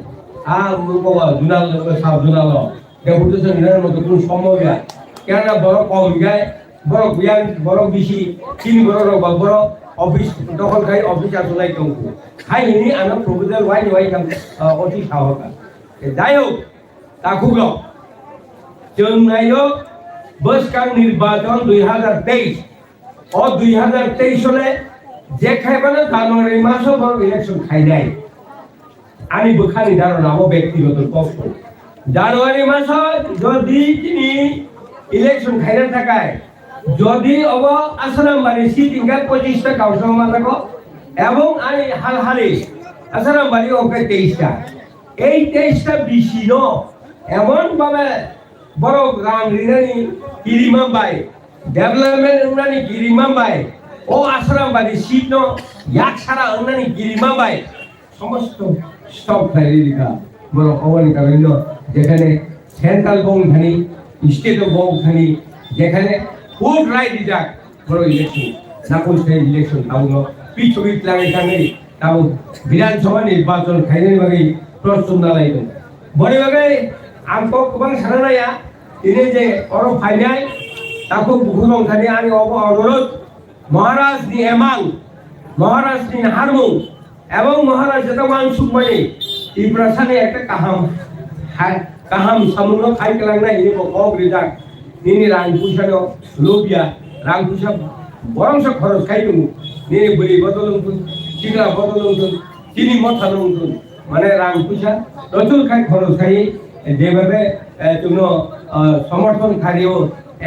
মুকবা জুনাল সাবজুনাল ডেপুটেশন নিরার মতো কোনো সম্ভব না কেননা বড় কম গায় বড় জ্ঞান বড় বেশি চিনি বড় রোগ বড় অফিস দখল খাই অফিস আসলাই কেউ খাই নি আনো প্রপোজাল ওয়াই কাম অতি সাহকা যাই হোক তাকুল जों नायो बसकां निर्वाचन 2023 और 2023 হলে যে খাইবানো জানুয়ারি মাসে বড় ইলেকশন খাই যায় আমি বুখানি ধারণা আমার ব্যক্তিগত পক্ষ জানুয়ারি মাসে যদি তিনি ইলেকশন খাইনা থাকায় যদি অব আসারাম বাড়ি সিটিংকা 25টা কাউন্সিল মাথাকো এবং আমি হালহালি আসারাম বাড়ি ওকে 23টা এই 23টা বেশি ন এমন ভাবে বড় রাং রিনানি কিরিমাম্বাই ডেভেলপমেন্ট উনানি কিরিমাম্বাই ও আসারাম বাড়ি সিট ন এক সারা উনানি কিরিমাম্বাই সমস্ত স্টক ফেরিকা বড় অবনি কারণ যেখানে সেন্ট্রাল গংখানি স্টেট গংখানি যেখানে ফুল রাইট দিজাক বড় ইলেকশন নাকুল সেই ইলেকশন তাও পিছবিট লাগে কানে তাও বিধানসভা নির্বাচন খাইনে বাকি প্রশ্ন নালাইতো বড় বাকি আমকো গোबां সানাया ইনি যে অর ফাইনাল তাকো বুহুরং খানি আমি অনুরোধ মহারাজ নি এমাং মহারাজ নি হারমু এবং মহারাজ জতমান সুমনি এই প্রশ্নে একটা কাহাম সামুন খাই কালাংনা ইনি বক রিজাক নিনি রাং পুষানো লোবিয়া রাং পুষা বরংস খরচ খাইদু নিনি বলি বদলুন চিগলা বদলুন চিনি মথা লুন মানে রাং পুষা প্রচুর খাই খরচ খাই যেভাবে তুমি সমর্থন খারিও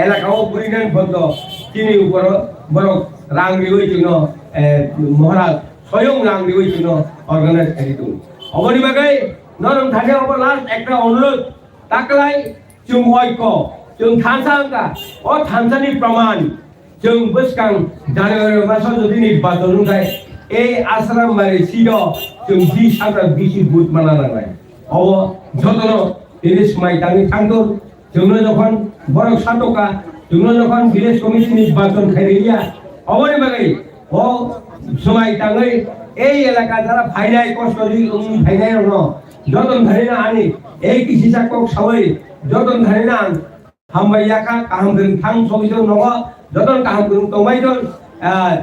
এলাকাও পরিণাম বন্ধ চিনি উপর বড় রাং দিবই তুমি মহারাজ স্বয়ং রাং দিবই তুমি অর্গানাইজ খারি তুমি অবনি বাগাই নরম থাকে অব লাস্ট একটা অনুরোধ তাকলাই जों ঐক্য जों थानसांगा ও थानसानि प्रमाण जों बसकां জানুয়ারি মাসে যদি নির্বাচন হয় এই আশ্রম বাড়ি ছিল जों 20,000 বেশি বুথ মানানো হয় অব যতন তিরিশ মাই টানি থাকতো जोंनो যখন বড় সাতকা जोंनो যখন ভিলেজ কমিটি নির্বাচন খাইরিয়া অবনি বাগাই ও সময় টাঙ্গই এই এলাকা যারা ফাইনাই কষ্ট দি ফাইনাই ন যতন ধরে না আনি এই কৃষি চাকক সবাই যতন ধরে না হামবাইয়াকা কাহাম গং থাং সবিজং নগ যতন কাহাম গং তমাইজন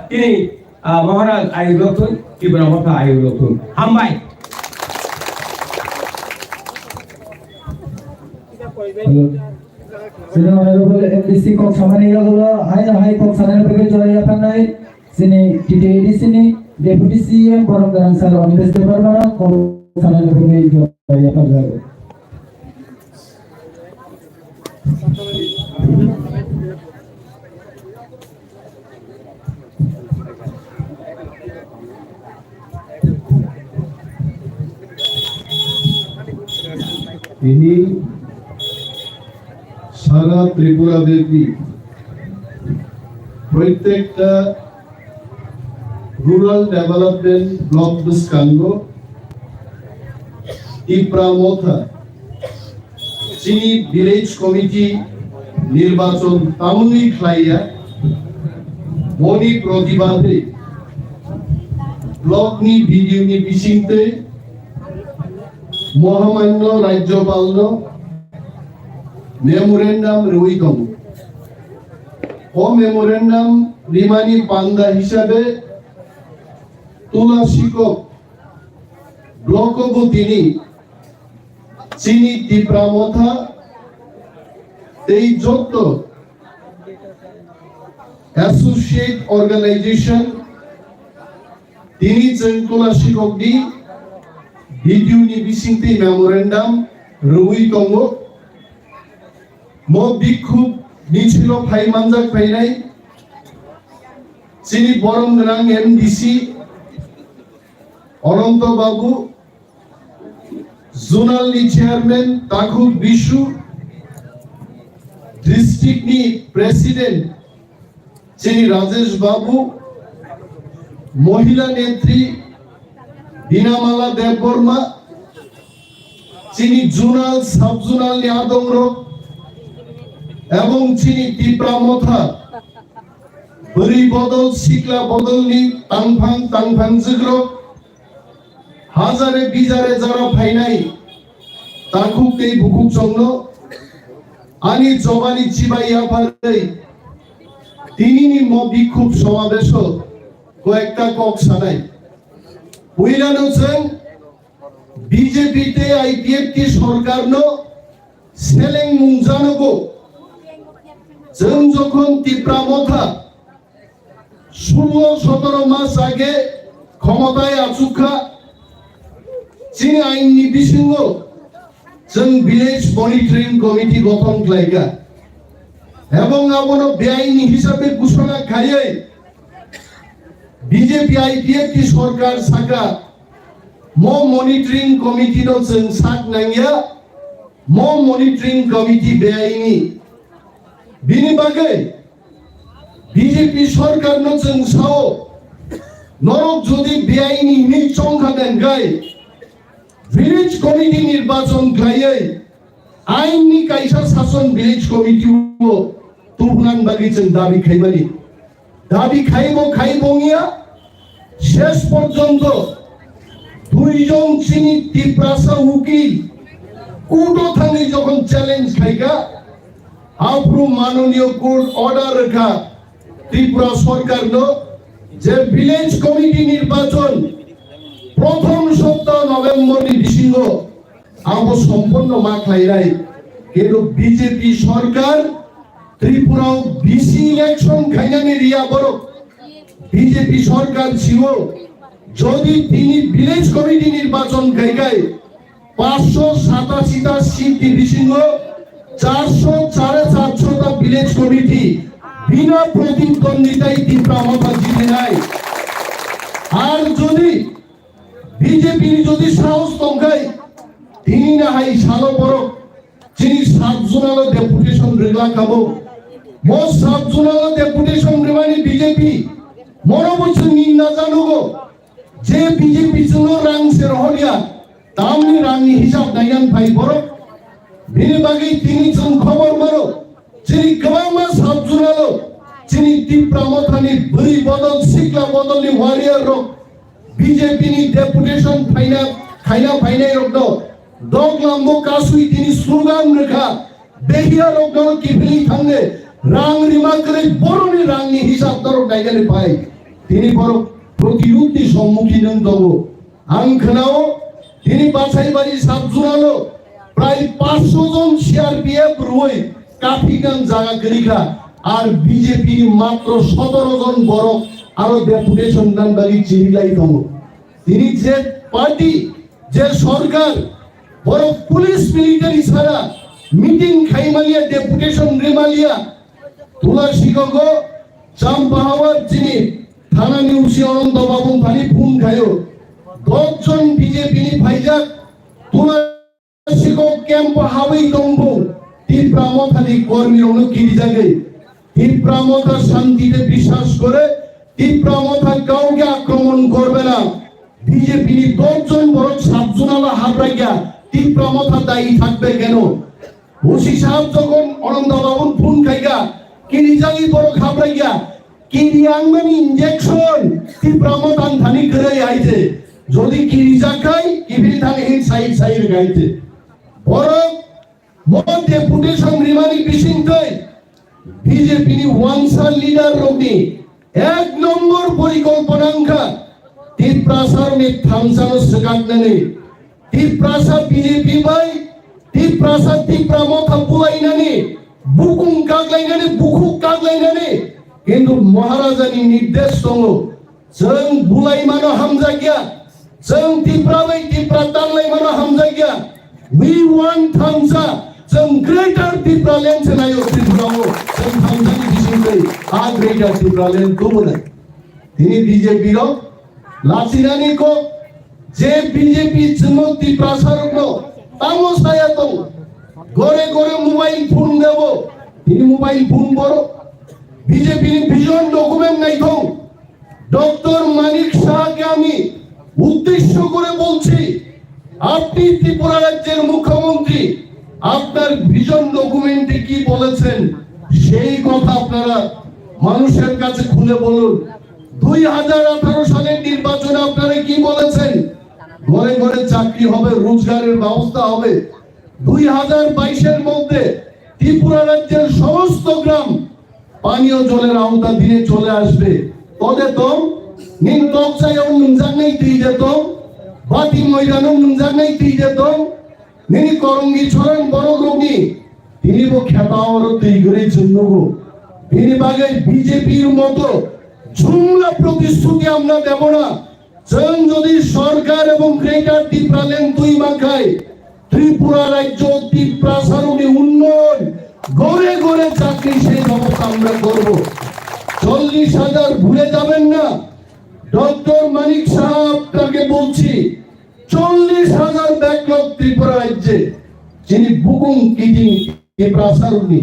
তিনি মহারাজ আইরথুন Tripura আইরথুন হামবাই Sini honorable MDC kok samani holo hai kok sanan bagi joraya panai sini TTD sini deputy CM Borong Garang Sar Onibes Department kok sanan bagi joraya panai ini সারা ত্রিপুরা ব্যাপী প্রত্যেকটা রুরাল ডেভেলপমেন্ট ব্লক বসকাঙ্গ টিপ্রামথা চিনি village committee নির্বাচন তামুনি খাইয়া বনি প্রতিবাদে ব্লকনি ভিডিওনি বিশিংতে মহামান্য রাজ্যপাল memorandum রুইকম ও memorandum রিমানি পান্দা হিসাবে তুলাসিকক ব্লক তিনি চিনি টিপ্রামথা এই যত অ্যাসোসিয়েট অর্গানাইজেশন তিনি তুলাসিকক দি ভিডিও নি বিশিংতে মেমোরেন্ডাম রুইকম মো বিক্ষোভ মিছিল ফাই মানজাক ফাইনাই চিনি বরং রাং MDC Ananta babu zonal chairman তাকু বিশু डिस्ट्रिक्टनि प्रेसिडेंट श्री राजेश बाबू महिला नेत्री दीनामाला देवबर्मा যিনি জোনাল সাব জোনাল নি আদমর এবং যিনি ত্রিপুরা মথা বরি বদল শিকলা বদল নি তাংফাং জিগ্র হাজারে বিজারে যারা ফাইনাই তাকুক এই বুকুক জন্য আনি জবানি চিবাইয়া ফাই তিনি নি বিক্ষোভ সমাবেশ কয়েকটা কক সানাই উইলানোছেন बीजेपी ते आईपीएफ की सरकार नो सेलें मुंजानगो जों जखन त्रिपुरा मथा 16-17 मास आगे क्षमताय आसुखा जिनि आईननि बिसिङाव जों विलेज मनिटरिं कमिटि गठन खालायगा এবং আবনো বেআইনি হিসাবে ঘোষণা খাইয়ে बीजेपी आईपीएफ की सरकार साका मो मॉनिटरिंग कमिटी नो जों साक नांगिया मो मॉनिटरिंग कमिटी बेआईनी बिनि बागै बीजेपी सरकार नो जों साओ नरक जदि बेआईनी नि चंखा देन गाय विलेज कमिटी निर्वाचन खायै आईननि कायसा शासन विलेज कमिटी ओ तुबनान बागै जों दाबि खायबानि दाबि खायबोंगिया शेष पर्यन्त দুইজন চিনি ত্রিপুরা উকিল কোর্টও থাকি যখন চ্যালেঞ্জ খাইগা আপ্রু মাননীয় কোর্ট অর্ডার রেখা ত্রিপুরা সরকার যে ভিলেজ কমিটি নির্বাচন প্রথম সপ্তাহ নভেম্বর বিশিঙ্গ আবো সম্পন্ন মা খাইরাই কিন্তু বিজেপি সরকার ত্রিপুরা বিসি ইলেকশন খাইনানি রিয়া বড় বিজেপি সরকার ছিল যদি তিনি ভিলেজ কমিটি নির্বাচন খাইগায় 587টা সিট ডিভিশন 400-450টা ভিলেজ কমিটি বিনা প্রতিদ্বন্দ্বিতায় ত্রিপুরা মথা জিতে নেয় আর যদি বিজেপি যদি সাহস তঙ্কায় তিনি না হাই সালো বড় যিনি 7 জোনাল ডেপুটেশন রেগলা খাবো মো 7 জোনাল ডেপুটেশন রেমানি বিজেপি মনোবচ্ছ নিন্না জানুগো যে বিজেপি জন্য রাং সে রহলিয়া দামনি রাংনি হিসাব নাইয়ান ভাই বড় বিনি বাগै তিনি जों খবর মারো যিনি গবামা সাব জোনালো যিনি ত্রিপুরা মথানি বরি বদল শিকলা বদলনি ওয়ারিয়ার রক বিজেপি নি ডেপুটেশন ফাইনাই রক দগলাম্বো কাসুই তিনি স্লোগান রেখা দেহিয়া রক কিফলি থাঙ্গে রাং রিমা করে বড়নি রাংনি হিসাব দরক নাইগানে পাই তিনি বড় প্রতিরোধী সম্মুখীন হব আংখনাও তিনি বাছাইবাড়ি সাব জোনালো প্রায় 500 জন সিআরপিএফ রুই কাফিগান জায়গা গরিখা আর বিজেপি মাত্র 17 জন বড় আরো ডেপুটেশন নামবালি চিরিলাই দম তিনি যে পার্টি যে সরকার বড় পুলিশ মিলিটারি ছাড়া মিটিং খাইমালিয়া ডেপুটেশন রেমালিয়া তুলাসীগঙ্গ চাম্পাহাওয়ার যিনি থানা নিউসি অনন্ত বাবু ফানি ফোন খায়ো 10 জন বিজেপি নি ভাইজাক তুলাসীগঙ্গ ক্যাম্প হাওই দম্ব ত্রিপুরা মথানি কর্মী অনু কিরি জাগে ত্রিপুরা মথা শান্তিতে বিশ্বাস করে ত্রিপুরা মথা কাউকে আক্রমণ করবে না বিজেপি নি 10 জন বড় সাবজনালা হাবরাইয়া ত্রিপুরা মথা দায়ী থাকবে কেন ওসি সাহেব যখন অনন্ত বাবু ফোন খাইগা কিরি জাগি বড় খাবরাইয়া কিরিয়াংমানি ইনজেকশন ত্রিপুরা মথান থানি করে আইতে যদি কিরিজা খাই কিবিল থানি হিট সাইড গাইতে বড় মন ডেপুটেশন রিমানি বিশিংতই বিজেপি নি ওয়ানসার লিডার রবি এক নম্বর পরিকল্পনাঙ্কা ত্রিপ্রাসার মে থামসানো সগাগনানে ত্রিপ্রাসা বিজেপি বাই ত্রিপ্রাসা ত্রিপুরা মথা বুলাইনানে বুকুং কাগলাইনানে বুকুক কাগলাইনানে কিন্তু মহারাজানি নির্দেশ দङ जों बुलाइमानो हामजागिया जों ত্রিপুরাবাই ত্রিপুরা তাंलाइमानो हामजागिया we want थामसा जों ग्रेटर ত্রিপুরা ল্যান্ড সেনাयो ত্রিপুরাও जों थामसानि बिसिंदै आ ग्रेटर ত্রিপুরা ল্যান্ড दङना তিনি বিজেপি র লাসিনানি को যে বিজেপি জন্য ত্রিপ্রাসারক তামসায়া দङ ঘরে ঘরে মোবাইল ফোন দেব তিনি মোবাইল ফোন বড় বিজেপি ভিজন ডকুমেন্ট নাই তো ডক্টর মানিক শাহকে আমি উদ্দেশ্য করে বলছি, আপনি ত্রিপুরা রাজ্যের মুখ্যমন্ত্রী, আপনার ভিজন ডকুমেন্টে কি বলেছেন সেই কথা আপনারা মানুষের কাছে খুলে বলুন। 2018 সালের নির্বাচনে আপনারা কি বলেছেন? ঘরে ঘরে চাকরি হবে, রোজগারের ব্যবস্থা হবে। 2022-এর মধ্যে ত্রিপুরা রাজ্যের সমস্ত গ্রাম পানীয় জলের আওতাধীনে চলে আসবে। তবে তো নিন টকসায়ও মুঞ্জানাই দিয়ে যেত, বাতি ময়দানও মুঞ্জানাই দিয়ে যেত, নিনি করঙ্গি ছড়ান বড় রোগী তিনি খেতাওয়ারও তৈরি করেই জন্য তিনি বাগে বিজেপির মতো ঝুমলা প্রতিশ্রুতি আমরা দেব না। যদি সরকার এবং গ্রেটার ত্রিপুরালেন দুই মাখায় ত্রিপুরা রাজ্য ত্রিপুরা সারণী উন্নয়ন গড়ে গড়ে চাকরি সেই ব্যবস্থা আমরা করব। 40,000 ভুলে যাবেন না। ডক্টর মানিক সাহেবকে বলছি 40,000 ব্যাকলগ ত্রিপুরা রাজ্যে যিনি বুকুং কিটিং ত্রিপুরা সারণী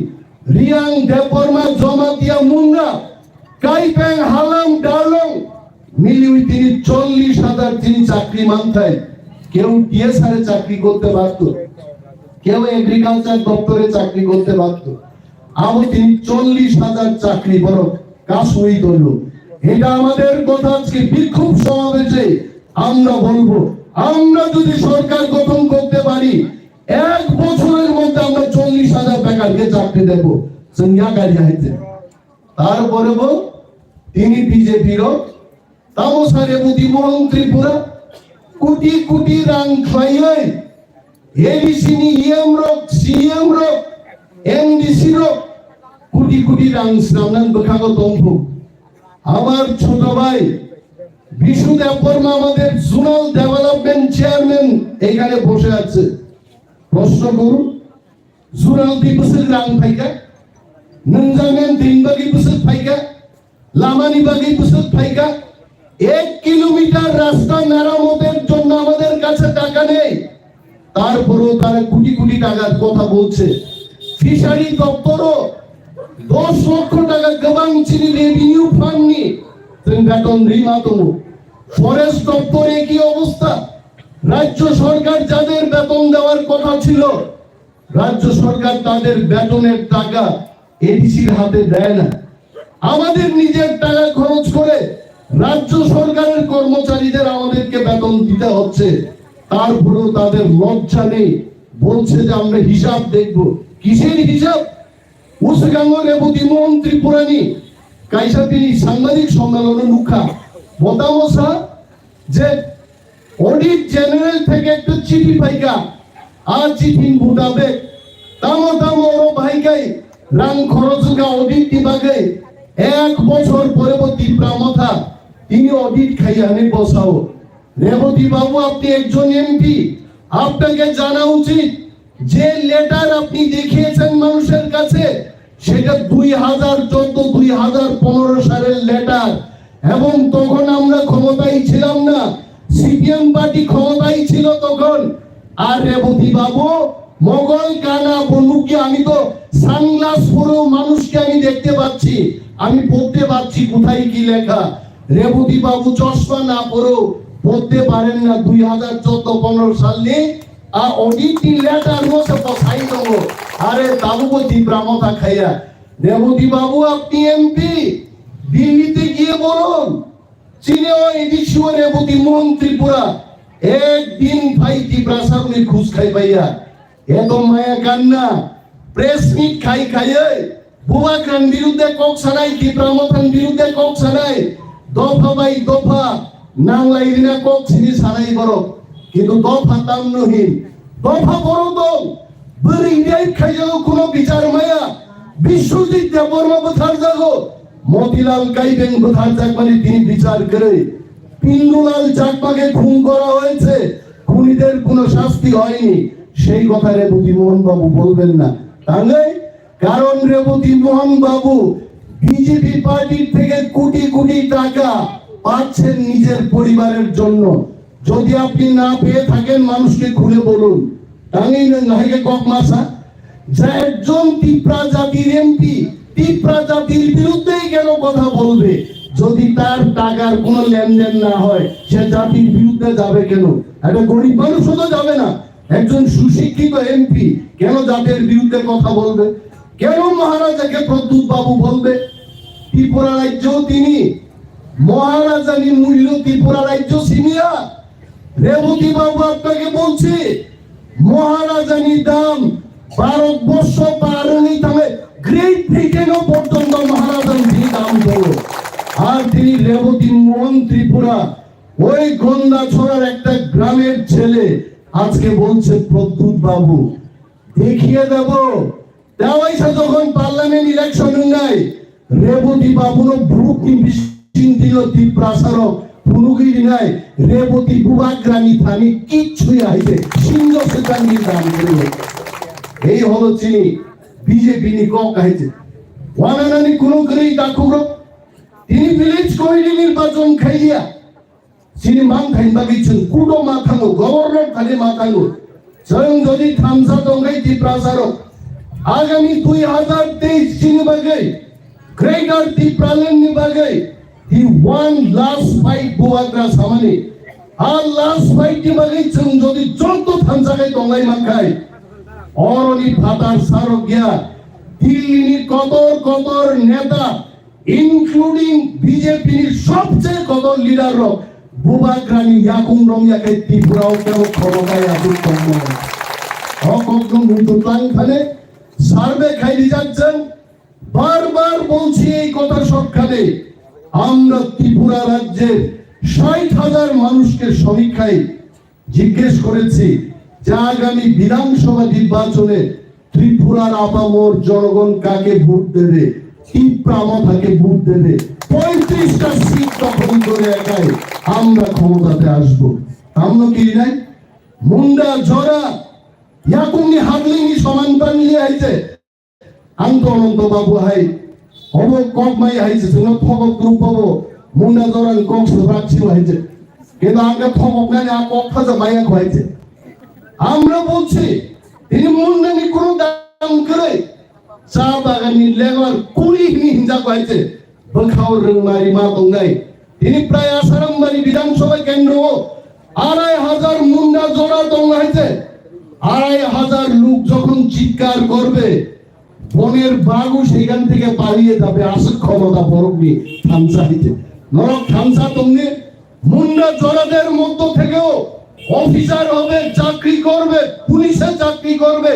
রিয়াং দেববর্মা জমাতিয়া মুন্ডা কাইপ্যাং হালাম ডালং মিলিয়ে তিনি 40,000 তিনি চাকরি মানতেন। কেউ টিএসআর চাকরি করতে পারত, কেউ এগ্রিকালচার দপ্তরে চাকরি করতে পারত, আবার তিনি 40,000 চাকরি বড় কাজ হয়ে গেল। এটা আমাদের কথা। আজকে বিক্ষোভ সমাবেশে আমরা বলবো, আমরা যদি সরকার গঠন করতে পারি 1 বছরের মধ্যে আমরা 40,000 বেকারকে চাকরি দেব। সংজ্ঞা গাড়ি হাইতে তারপরে বল তিনি বিজেপির তামসারে বুদ্ধিমোহন ত্রিপুরা কোটি কোটি রাং খাইয়ে এডিসিনি ইএম রক সিএম রক এনডিসি রক কোটি কোটি রাং সামনান বখাগো তম্ভু। আমার ছোট ভাই বিশু দেববর্মা আমাদের জোনাল ডেভেলপমেন্ট চেয়ারম্যান এখানে বসে আছে। প্রশ্ন করুন, জোনাল দিবসের রাং ফাইকা নঞ্জামেন দিনবাগি বসে ফাইকা লামানি বাগি বসে ফাইকা 1 কিলোমিটার রাস্তা মেরামতের জন্য আমাদের কাছে টাকা নেই, তারপরেও তারা কোটি কোটি টাকার কথা বলছে। ফিশারি দপ্তরও 10 লক্ষ টাকা গবাং চিনি রেভিনিউ ফান্ড নি বেতন রিমাতম। ফরেস্ট দপ্তরে কি অবস্থা? রাজ্য সরকার যাদের বেতন দেওয়ার কথা ছিল রাজ্য সরকার তাদের বেতনের টাকা এডিসির হাতে দেয় না। আমাদের নিজের টাকা খরচ করে রাজ্য সরকারের কর্মচারীদের আমাদেরকে বেতন দিতে হচ্ছে, তারপরেও তাদের লজ্জা নেই। বলছে যে আমরা হিসাব দেখব। কিসের হিসাব? উসগাঙ্গর বুদ্ধিমোহন ত্রিপুরানি কাইসা তিনি সাংবাদিক সম্মেলনে মুখা বতামসা যে অডিট জেনারেল থেকে একটা চিঠি পাইকা আর চিঠি বুটাবে তামো তামো ওর ভাইকাই রাং খরচকা অডিট দিবাগে 1 বছর পরবর্তী প্রামথা তিনি অডিট খাইয়ানে বসাও। রেবতী বাবু আপনি একজন এমপি, আপনাকে জানা উচিত যে লেটার আপনি দেখিয়েছেন মানুষের কাছে সেটা 2015 সালের লেটার, এবং তখন আমরা ক্ষমতায় ছিলাম না, সিপিএম পার্টি ক্ষমতায় ছিল তখন। আর রেবতী বাবু মোগল কানা বনুকে আমি তো সানগ্লাস পরেও মানুষকে আমি দেখতে পাচ্ছি, আমি পড়তে পারছি কোথায় কি লেখা। রেবতী বাবু চশমা না পরেও পড়তে পারেন না 2014-15 সালে আর অডিট লেটার মধ্যে বসাই দেব। আরে তাবুকে দিব্রামতা খাইয়া রেবতী বাবু আপনি এমপি, দিল্লিতে গিয়ে বলুন চীনেও এডিসিও রেবতী মোহন ত্রিপুরা একদিন ভাই ত্রিপুরা সামনে ঘুষ খাই পাইয়া এত মায়া কান্না প্রেস মিট খাই খাইয়ে বুবা খান বিরুদ্ধে কক ছাড়াই ত্রিপুরামথান বিরুদ্ধে কক ছাড়াই দফা বাই দফা নাংলাই দিনা কক ছিনি ছাড়াই বড়, কিন্তু দফা তামনহীন দফা বড় দল বরি ইন্ডিয়ায় খাইয়াও কোনো বিচার মায়া। বিশ্বজিৎ দেববর্মা কোথার যাগো, মতিলাল কাইবেন কোথার যাক মানে তিনি বিচার করে। পিন্ডুলাল চাকমাকে খুন করা হয়েছে, খুনিদের কোনো শাস্তি হয়নি, সেই কথা রেবতী মোহন বাবু বলবেন না। তাহলে কারণ রেবতী মোহন বাবু বিজেপি পার্টির থেকে কোটি কোটি টাকা পাচ্ছেন নিজের পরিবারের জন্য। যদি আপনি না পেয়ে থাকেন মানুষকে খুলে বলুন। টাঙ্গি নাহিকে কক মাসা যে একজন তিপ্রা জাতির এমপি তিপ্রা জাতির বিরুদ্ধেই কেন কথা বলবে? যদি তার টাকার কোনো লেনদেন না হয় সে জাতির বিরুদ্ধে যাবে কেন? একটা গরিব মানুষও তো যাবে না। একজন সুশিক্ষিত এমপি কেন জাতির বিরুদ্ধে কথা বলবে? কেন মহারাজাকে প্রদ্যুৎ বাবু বলবে? ত্রিপুরা রাজ্য তিনি মহারাজানি মূল্য ত্রিপুরা রাজ্য সিনিয়া রেবতী বাবু আপনাকে বলছি মহারাজানি দাম ভারতবর্ষ পারেনি, তবে গ্রেট ব্রিটেনও পর্যন্ত মহারাজানি দাম হলো। আর তিনি রেবতী মোহন ত্রিপুরা ওই গন্ডা ছড়ার একটা গ্রামের ছেলে আজকে বলছে প্রদ্যুৎ বাবু দেখিয়ে দেব। দেওয়াইছে যখন পার্লামেন্ট ইলেকশন নাই রেবতী বাবুনো ভুকি চিন্তিল ত্রিপ্রাসারক পুনুগিরি নাই রেবতী বুবাগ্রামী থানি কিচ্ছুই আইছে সিংহ সেকান্ডির দাম করে। এই হলো চিনি বিজেপি নি কক আইছে ওয়ানানানি কোনো করেই ডাকুর তিনি ভিলেজ কমিটি নির্বাচন খাইয়া চিনি মান খাইন বাগিছেন কুটো মাথাঙ্গো গভর্নর খালি মাথাঙ্গো স্বয়ং যদি থামসা দঙ্গাই ত্রিপ্রাসারক আগামী 2023 চিনি বাগে গ্রেটার ত্রিপ্রালেন নি বাগে he won last fight buagra samane R last fight নি বাগে চং যদি যত থামসাকে দঙ্গাই মাখাই অরনি ফাতার সারক গিয়া দিল্লির কতর নেতা ইনক্লুডিং বিজেপির সবচেয়ে কতর লিডার বুবাগ্রানি ইয়াকুম রমিয়াকে ত্রিপুরাও কেন খরকায় আসুক কম খানে সার্ভে খাইয়ে যাচ্ছেন। বারবার বলছি এই কথা সবখানে আমরা ত্রিপুরা রাজ্যের 60,000 মানুষকে সমীক্ষায় জিজ্ঞেস করেছি যে আগামী বিধানসভা নির্বাচনে ত্রিপুরার আপামর জনগণ কাকে ভোট দেবে? ত্রিপ্রামথাকে ভোট দেবে। 35টা সিট দখল করে একাই আমরা ক্ষমতাতে আসবো। আমরা কি নাই মুন্ডা জরা ইয়াকুমনি হাগলিনি সমান পান নিয়ে আইছে আন্ত অনন্ত বাবু হাই হব কক মাই আইছে শুনো থবক গ্রুপ হবো মুন্ডা জরান কক রাখছি হয়েছে কিন্তু আমরা থবক নাই আ কক ফাজা মাইয়া হয়েছে। আমরা বলছি তিনি মুন্ডানি কোন দাম করে চা বাগানি লেবার কুড়ি হিংসা হয়েছে বখাও রংমারি মা দঙ্গাই তিনি প্রায় আসারামবাড়ি বিধানসভা কেন্দ্র 2,500 মুন্ডা জোড়া দঙ্গা হয়েছে। 2,500 লোক যখন চিৎকার করবে বনের বাঘও সেখান থেকে পালিয়ে যাবে। আসল ক্ষমতা বরফনি থামসা হইতে নরক থামসা তমনি মুন্ডা জোড়াদের মধ্য থেকেও অফিসার হবে, চাকরি করবে, পুলিশে চাকরি করবে,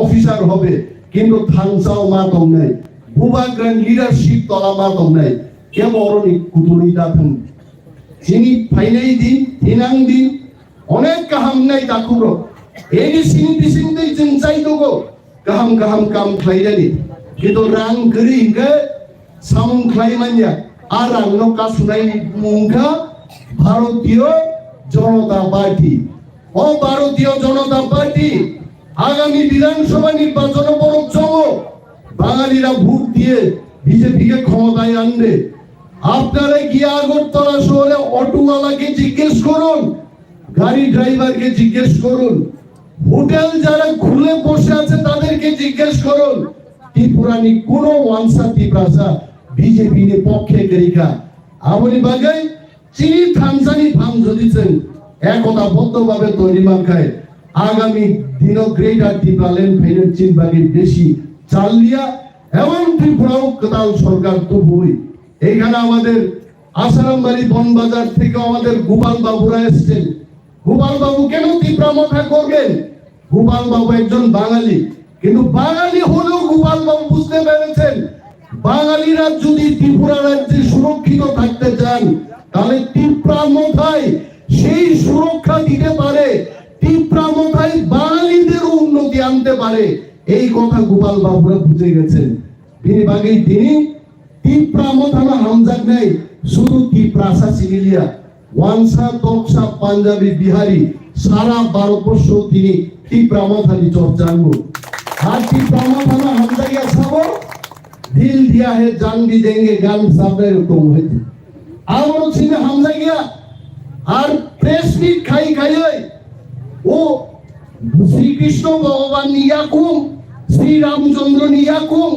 অফিসার হবে, কিন্তু থামসাও মাতম নাই বুবাগ্রান লিডারশিপ তলা মাতম নাই কে বড়নি কুতুলি দাথন চিনি ফাইনাই দিন থিনাং দিন অনেক কাহাম নাই দাকুর এই সিনি সিনতে চিনচাই দগো কাহাম কাম খাইরানি কিন্তু রাং গরি ইনকে সামুং খাইমানিয়া আর রাংনো কাসুনাই মুংখা ভারতীয় জনতা পার্টি ও ভারতীয় জনতা পার্টি আগামী বিধানসভা নির্বাচন বরং চলো বাঙালিরা ভোট দিয়ে বিজেপিকে ক্ষমতায় আনবে। আপনারা গিয়ে আগরতলা শহরে অটোওয়ালাকে জিজ্ঞেস করুন, গাড়ি ড্রাইভারকে জিজ্ঞেস করুন, হোটেল যারা খুলে বসে আছে তাদেরকে জিজ্ঞেস করুন ত্রিপুরানি কোন ওয়ানসা ত্রিপ্রাসা বিজেপি নে পক্ষে করিকা আমনি বাগাই চিনি থামসানি থাম যদিছেন একতা বদ্ধভাবে তৈরি মাখায় আগামী দিন গ্রেটার ত্রিপুরালেন ফাইন্যান্সিং বাগের বেশি চালিয়া এবং ত্রিপুরাও কাতাল সরকার তো বই এইখানে আমাদের আসারামবাড়ি বনবাজার থেকে আমাদের গোপাল বাবুরা এসেছেন। গোপাল বাবু কেন ত্রিপ্রামথা করবেন? গোপাল বাবু একজন বাঙালি, কিন্তু বাঙালি হলেও গোপাল বাবু বুঝতে পেরেছেন বাঙালিরা যদি ত্রিপুরা রাজ্যে সুরক্ষিত থাকতে চান তাহলে ত্রিপ্রামথায় সেই সুরক্ষা দিতে পারে, ত্রিপ্রামথায় বাঙালিদের উন্নতি আনতে পারে। এই কথা গোপাল বাবুরা বুঝে গেছেন। তিনি বাগেই তিনি ত্রিপ্রামথানা হামজাক নাই শুধু ত্রিপ্রাসা সিনিলিয়া ওয়ানসা তকসা পাঞ্জাবি বিহারি সারা ভারতবর্ষ তিনি ত্রিপ্রামথানি চর্চাঙ্গ আর ত্রিপ্রামথানা হামজাকিয়া সাবো দিল দিয়া হে জান भी देंगे গান সাবরে রকম হইতে আমরো ছিনে হামজাকিয়া আর প্রেস মিট খাই ও শ্রীকৃষ্ণ ভগবান ইয়াকুম শ্রীরামচন্দ্র নিয়াকুম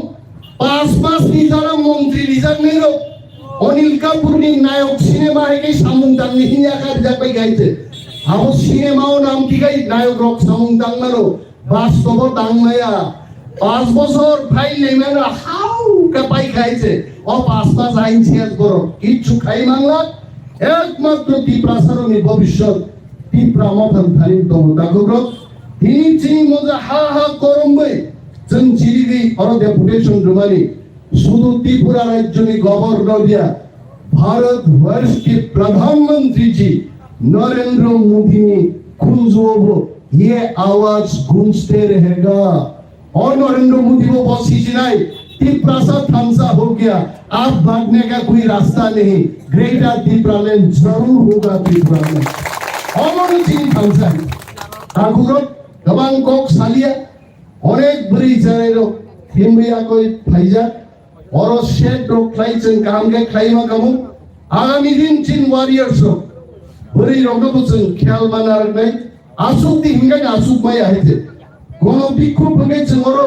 5 মাস ni যারা মন্ত্রী লিজার নেরো অনিল কাপুর ni নায়ক সিনেমা হেকে সামুন্তাং ni হিয়াকার যাবে গাইতে আবো সিনেমাও নাম কি গাই নায়ক রক সামুন্তাং নারো বাস্তব তাংমায়া 5 বছর ভাই নেমেন হাউ কাপাই খাইছে ও 5 মাস আইন শেষ করো কিচ্ছু খাই মাংলা একমাত্র ত্রিপ্রাসারণী ভবিষ্যৎ ত্রিপ্রা মতন থালিন তম দাগগ্র তিনি চিনি মজা হা হা করম্বে जों जिरिगि और डेपुटेशन रुमानी शुद्ध त्रिपुरा राज्य में गवर्नर दिया भारत वर्ष के प्रधानमंत्री जी नरेंद्र मोदी ने खुंजोबो ये आवाज गूंजते रहेगा और नरेंद्र मोदी को बस नहीं त्रिप्रासा थामसा हो गया आप भागने का कोई रास्ता नहीं ग्रेटर त्रिपुरालैंड जरूर होगा त्रिपुरालैंड और चीन थामसा आगुरो गबां कोक सालिया অনেক বড়ি জায়গায় হিমবিয়া কই ফাইজা और शेड रो क्लाइचन काम के क्लाइमा कामु आगामी दिन चिन वारियर्स बड़ी रंग बुझन ख्याल मानार नै आसुक दि हिंगा आसुक माय आइते कोनो बिखु फगे चंगरो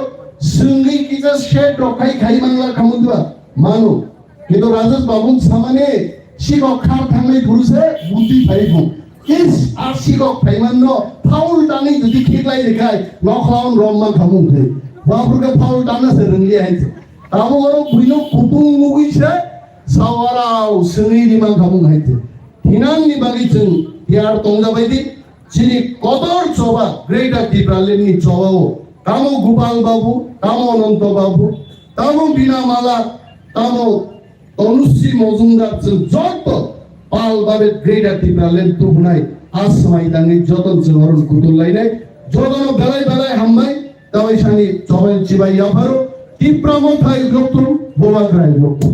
संगी किजा शेड रो खाइ मांगला खामुदवा मानु कितो राजेश बाबू सामाने सिगो खार थांनाय गुरुसे बुद्धि फाइबु किस आसिगो फाइमाननो फाउल दानि जुदि खिगलाय देखाय नखलाउन रममा खामुंथे बाबुरके फाउल दाना से रंगली आइते ताबो गरो बुइनो कुतुं मुगिसे सावाराव संगी दिमा खामुं आइते हिनांनि बागै जों यार तंजाबायदि सिनि कदर चबा ग्रेटर त्रिपुरालैंडनि चबाओ तामो गोपाल बाबू तामो अनंत बाबू तामो बिनामाला तामो तनुश्री मजुमदार जों जत पाल बाबे ग्रेटर त्रिपुरालैंड तुबनाय आसमाय दांनि जतन जोंरन कुतुलायनाय जतन बेलाय बेलाय हामबाय दावैसानि चबाय चिबाय याफारो त्रिपुरा मथाय ग्रक्तुम बोबाग्राय ग्रक्तुम